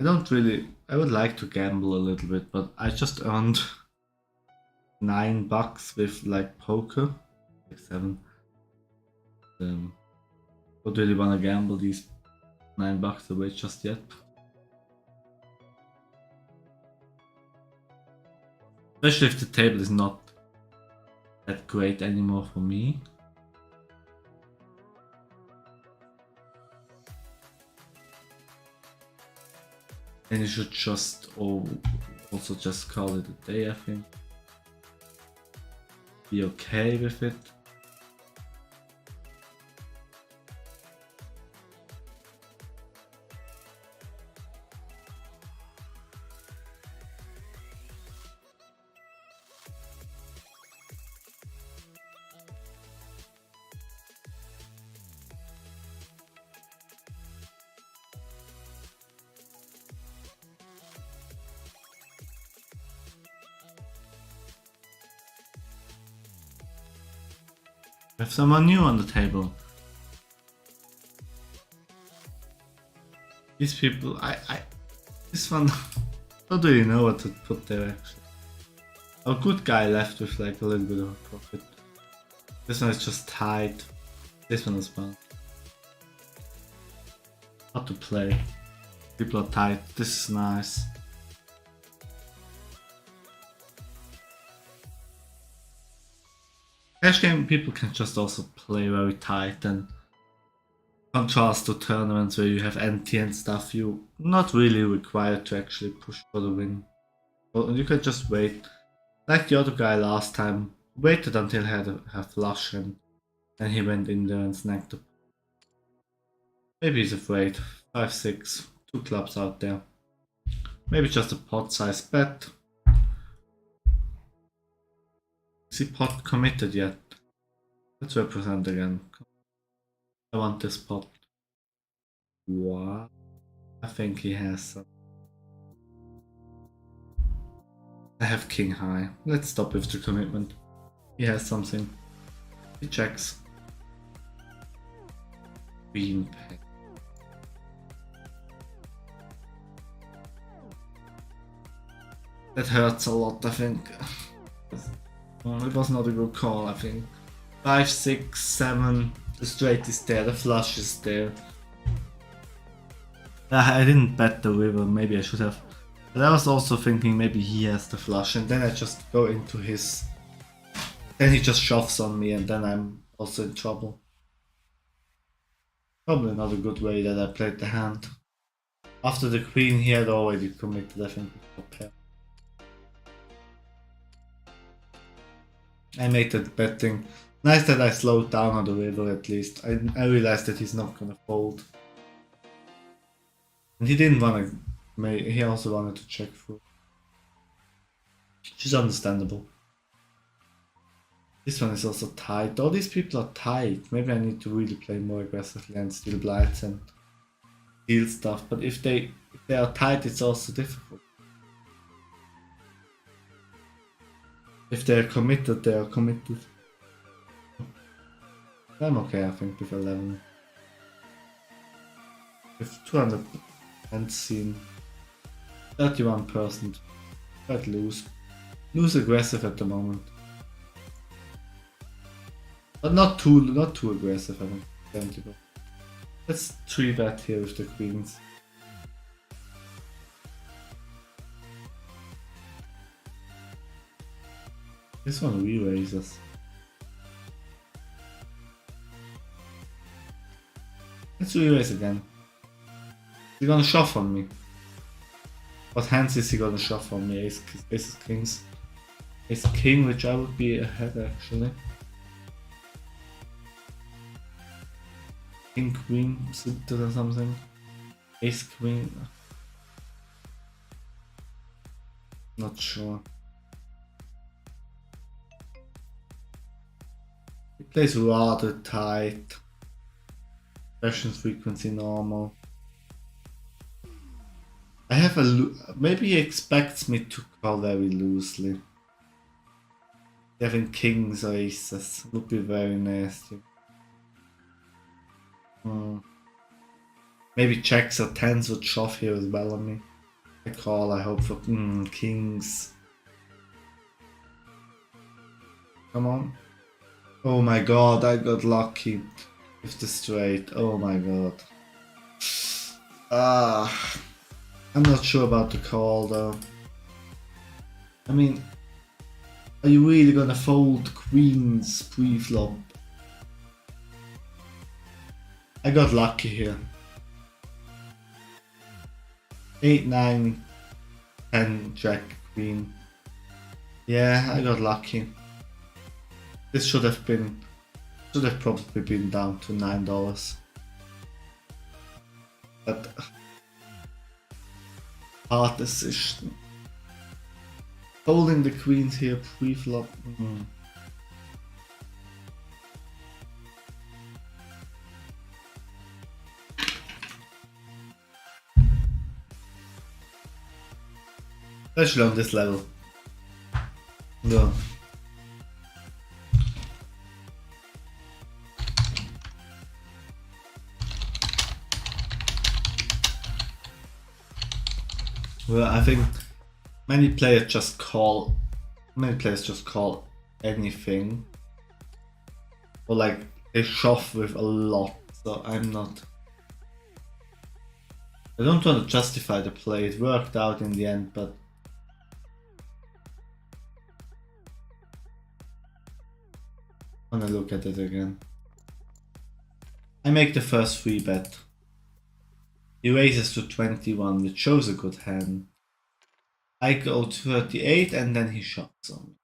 I would like to gamble a little bit, but I just earned $9 with like poker, like 7. Don't really want to gamble these $9 away just yet. Especially if the table is not that great anymore for me. And you should just also just call it a day, I think. Be okay with it. We have someone new on the table. These people, this one, don't really know what to put there actually. A good guy left with like a little bit of a profit. This one is just tied. This one as well. Hard to play. People are tight. This is nice. Cash game people can just also play very tight, and contrast to tournaments where you have NT and stuff, you're not really required to actually push for the win. Well, you can just wait. Like the other guy last time, waited until he had a flush and then he went in there and snagged up. Maybe he's afraid. 5-6, 2 clubs out there. Maybe just a pot size bet. Is he pot committed yet? Let's represent again. I want this pot. What? I think he has some. I have king high. Let's stop with the commitment. He has something. He checks. Queen pack. That hurts a lot, I think. It was not a good call, I think. 5, 6, 7. The straight is there, the flush is there. I didn't bet the river, maybe I should have. But I was also thinking maybe he has the flush, and then I just go into his. Then he just shoves on me, and then I'm also in trouble. Probably not a good way that I played the hand. After the queen, he had already committed, I think, with the pair. I made that betting. Nice that I slowed down on the river at least. I realized that he's not gonna fold. And he didn't want to, he also wanted to check through. Which is understandable. This one is also tight. All these people are tight. Maybe I need to really play more aggressively and steal blights and steal stuff. But if they are tight, it's also difficult. If they're committed, they are committed. I'm okay, I think, with 11. With 200 and seen 31%. Quite loose. Loose aggressive at the moment. But not too aggressive, I think. 70%. Let's 3-bet here with the queens. This one re-raises. Let's re-raise again. He's gonna shove on me. What hands is he gonna shove on me? Ace kings. Ace king, which I would be ahead actually. King queen suited or something. Ace queen. Not sure. He plays rather tight. Sessions frequency normal. I have maybe he expects me to call very loosely. Having kings or aces would be very nasty. Maybe checks or tens would shove here as well on me. I call, I hope for kings. Come on. Oh my god, I got lucky with the straight. Oh my god. I'm not sure about the call though. I mean, are you really gonna fold queens pre-flop? I got lucky here. 8, 9, 10, jack, queen. Yeah, I got lucky. This should have probably been down to $9. But hard decision. Holding the queens here pre-flop. Especially on this level. No. Well, I think many players just call anything, or like they shove with a lot. So I'm not I don't want to justify the play, it worked out in the end, but I want to look at it again. I make the first free bet. He raises to 21, which shows a good hand. I go to 38 and then he shots on me.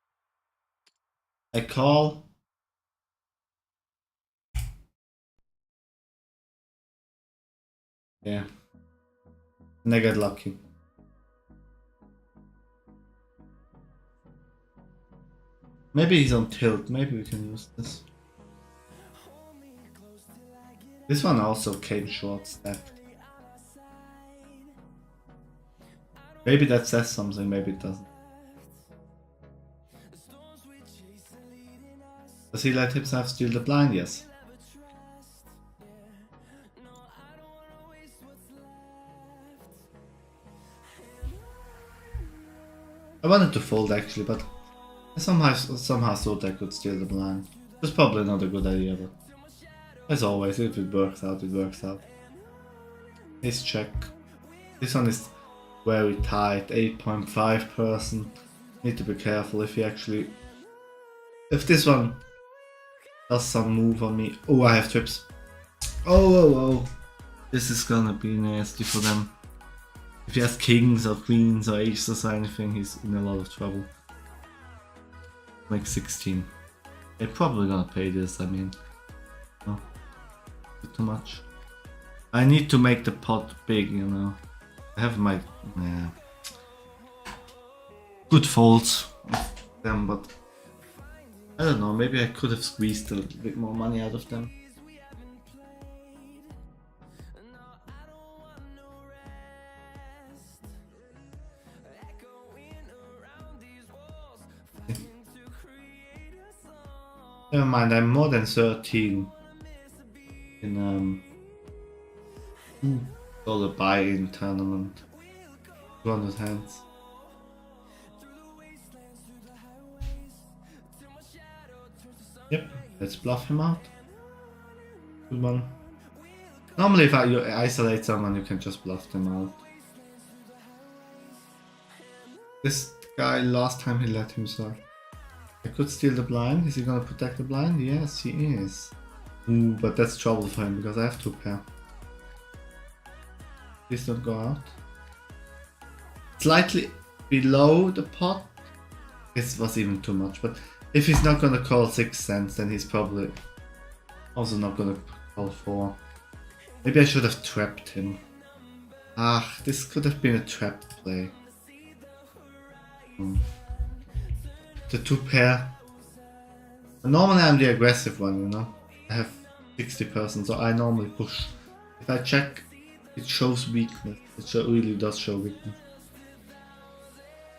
I call. Yeah. And I get lucky. Maybe he's on tilt, maybe we can use this. This one also came short stacked. Maybe that says something, maybe it doesn't. Does he let himself steal the blind? Yes. I wanted to fold actually, but I somehow thought I could steal the blind. It was probably not a good idea, but as always, if it works out, it works out. Ace check. This one is very tight, 8.5%. Need to be careful if this one does some move on me. Oh, I have trips. Oh. This is gonna be nasty for them. If he has kings or queens or aces or anything, he's in a lot of trouble. Like 16. They're probably gonna pay this, I mean. No. Too much. I need to make the pot big, you know. I have my good folds of them, but I don't know, maybe I could have squeezed a bit more money out of them. Never mind, I'm more than 13 in dollar buy-in tournament. 200 hands. Yep, let's bluff him out. Good one. Normally if you isolate someone, you can just bluff them out. This guy, last time he let himself. I could steal the blind. Is he gonna protect the blind? Yes, he is. Ooh, but that's trouble for him because I have 2 pair. Please don't go out. Slightly below the pot. This was even too much, but if he's not gonna call 6 cents, then he's probably also not gonna call 4. Maybe I should have trapped him. Ah, this could have been a trap play. The 2 pair. Normally I'm the aggressive one, you know. I have 60%, so I normally push. If I check, it shows weakness. It really does show weakness.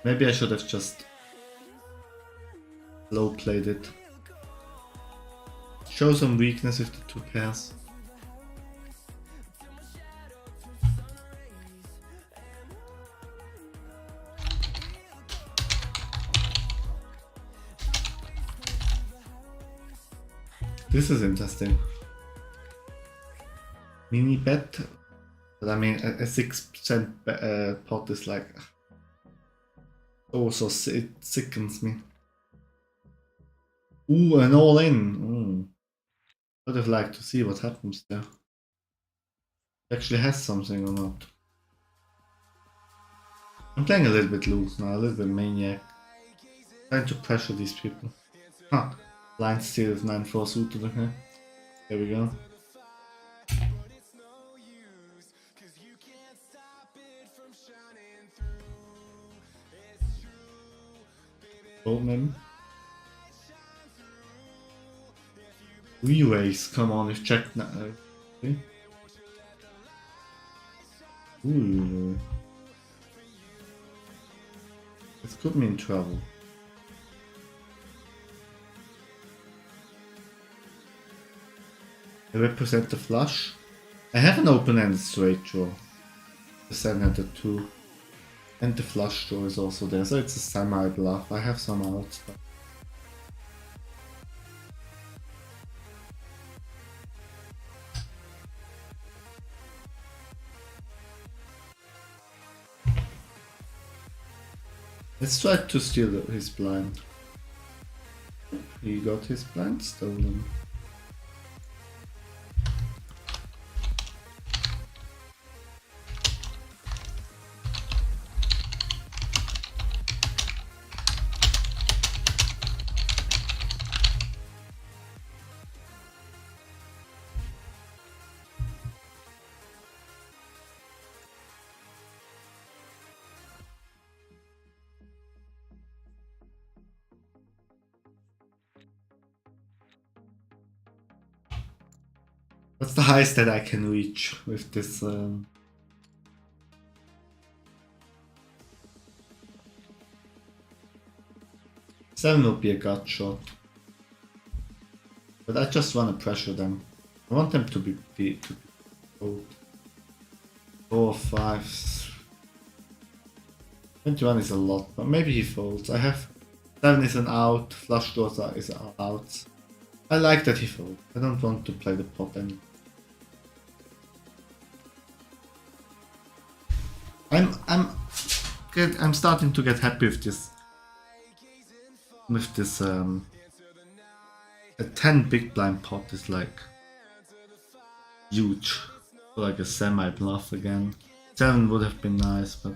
Maybe I should have just low played it. Show some weakness with the 2 pairs. This is interesting. Mini bet, but I mean a 6% pot is like, oh, so it sickens me. Ooh, an all in. I'd have liked to see what happens there. Actually has something or not. I'm playing a little bit loose now, a little bit maniac. Trying to pressure these people. Huh. Blind steal with 9-4 suited, okay. There we go. Oh, maybe. Re-raise, come on, if check now. Okay. Ooh. This could mean trouble. I represent the flush. I have an open-ended straight draw. The 7-handed 2. And the flush draw is also there, so it's a semi-bluff. I have some outs. But Let's try to steal his blind. He got his blind stolen. That's the highest that I can reach with this. 7 will be a gut shot. But I just want to pressure them. I want them to be old. 4, 5. 21 is a lot, but maybe he folds. I have 7 is an out, flush draws is out. I like that he folds. I don't want to play the pot anymore. I'm starting to get happy with this. A 10 big blind pot is like huge. Like a semi bluff again. 7 would have been nice, but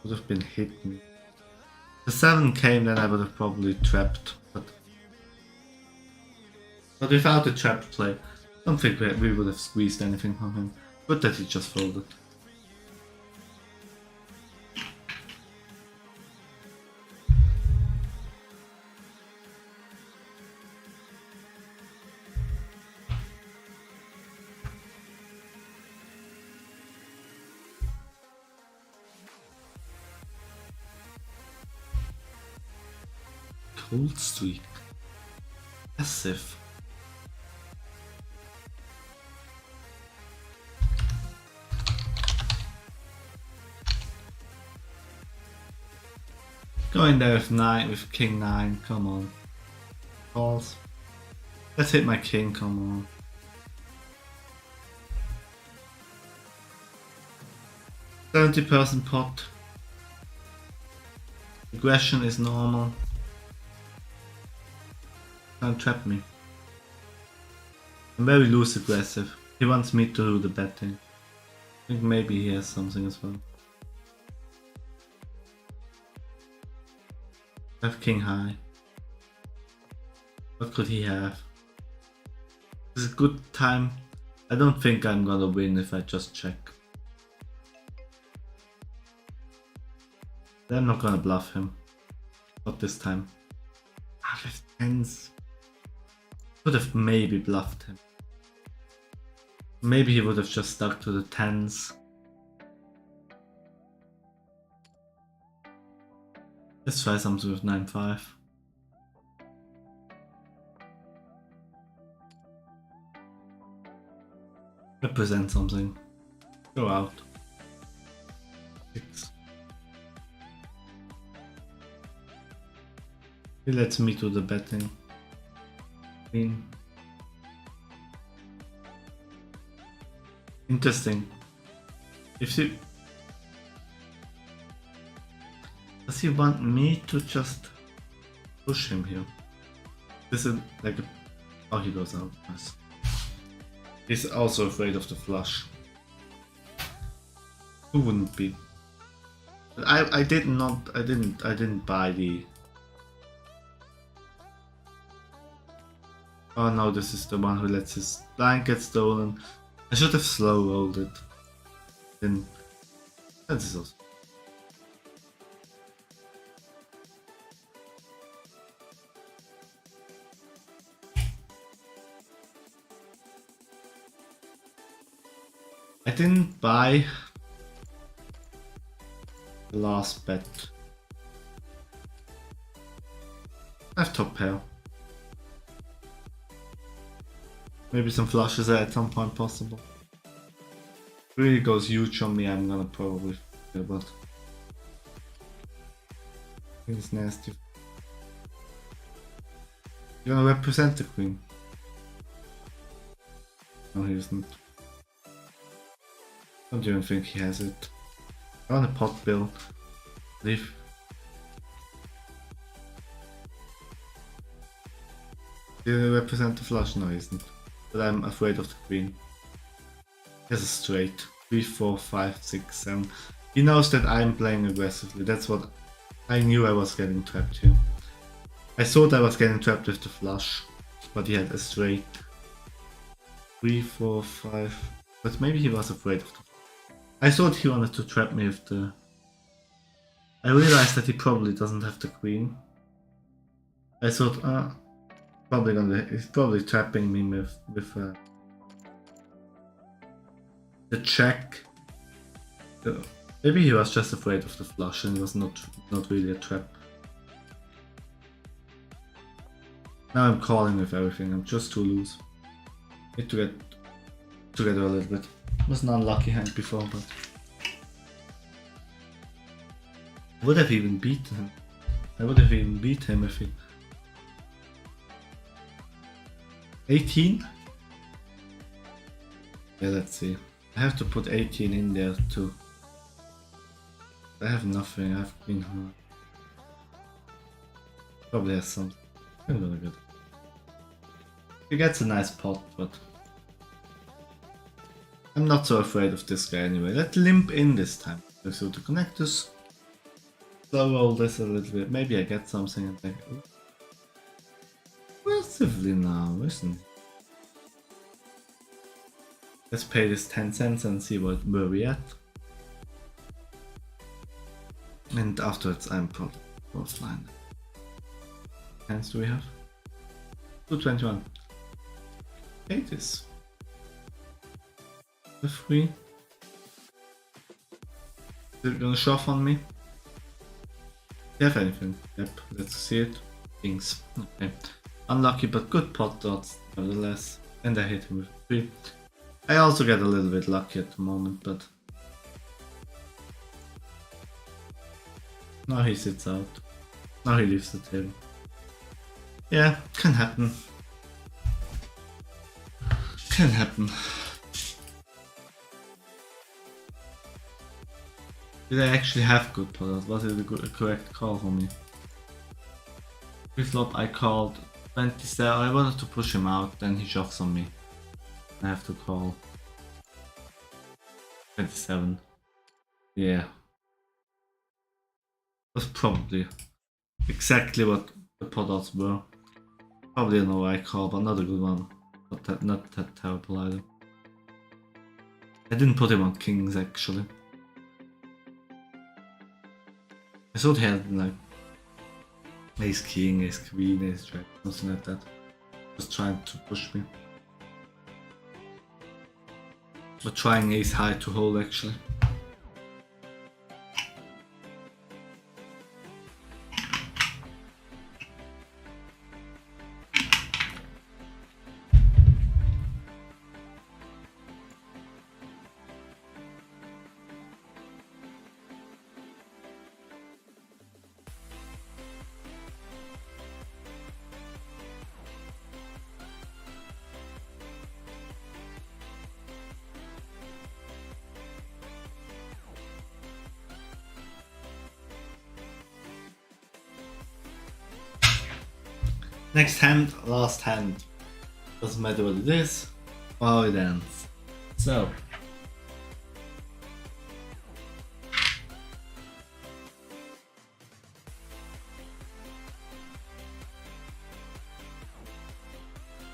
would have been hidden. The 7 came, then I would have probably trapped, but without the trap play, I don't think we would have squeezed anything from him. Good that he just folded. Cold streak. Passive. Going there with 9, with king 9, come on. Calls. Let's hit my king, come on. %70 pot. Aggression is normal. Can't trap me. I'm very loose aggressive. He wants me to do the betting. I think maybe he has something as well. I have king high. What could he have? This is a good time. I don't think I'm gonna win if I just check. I'm not gonna bluff him. Not this time. I have tens. Could have maybe bluffed him. Maybe he would have just stuck to the 10s. Let's try something with 9-5. Represent something. Go out. 6. He lets me do the betting. Queen. Interesting. If you... Does he want me to just push him here? This is like a... Oh, he goes out. Nice. He's also afraid of the flush. Who wouldn't be? But I didn't buy the... Oh no, this is the one who lets his blind get stolen. I should have slow rolled it. Then that is also. I didn't buy the last bet. I have top pair. Maybe some flushes at some point possible. Really goes huge on me, I'm gonna probably feel, but it's nasty. You're gonna represent the queen. No, he isn't. Don't even think he has it. I want a pot build. Leave. Do you represent the flush? No, he isn't. But I'm afraid of the queen. He has a straight. 3, 4, 5, 6, 7. He knows that I'm playing aggressively. That's what I knew I was getting trapped here. I thought I was getting trapped with the flush, but he had a straight. 3, 4, 5. But maybe he was afraid of the. I thought he wanted to trap me with the. I realized that he probably doesn't have the queen. I thought, he's probably trapping me with the check. Maybe he was just afraid of the flush and it was not really a trap. Now I'm calling with everything. I'm just too loose. Need to get together a little bit. It was an unlucky hand before, but I would have even beaten him. I would have even beat him if he. 18? Yeah, let's see. I have to put 18 in there too. I have nothing, I have queen heart. Probably has something. I'm gonna get it. He gets a nice pot, but I'm not so afraid of this guy anyway. Let's limp in this time. So to connect this, slow roll this a little bit. Maybe I get something and think, aggressively now, isn't it? Let's pay this 10 cents and see where we at. And afterwards I'm probably offline. Hands do we have? 221. Take this. The 3. Is it gonna shove on me? Do you have anything? Yep, let's see it. Kings. Okay. Unlucky but good pot dots nevertheless. And I hit him with 3. I also get a little bit lucky at the moment, but now he sits out. Now he leaves the table. Yeah, can happen. Can happen. Did I actually have good pot? Was it a correct call for me? Pre-flop I called 27. I wanted to push him out, then he shoves on me. I have to call 27. Yeah. That's probably exactly what the pot odds were. Probably an alright call, but not a good one. Not that terrible either. I didn't put him on kings actually. I thought he had like ace king, ace queen, ace jack, something like that. Just trying to push me. But trying ace high to hold actually. Next hand, last hand. Doesn't matter what it is, or how it ends. So.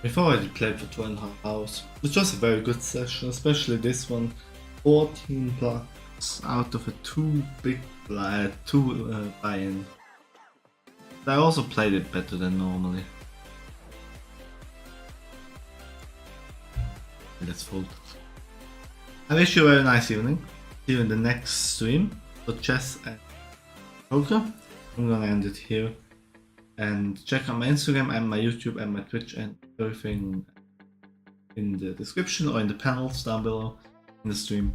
Before I played for 2.5 hours, which was a very good session, especially this one. 14 blocks out of a 2 big buy-in. I also played it better than normally. Let's fold. I wish you a very nice evening. See you in the next stream for chess and poker. I'm gonna end it here. And check out my Instagram and my YouTube and my Twitch and everything in the description or in the panels down below in the stream.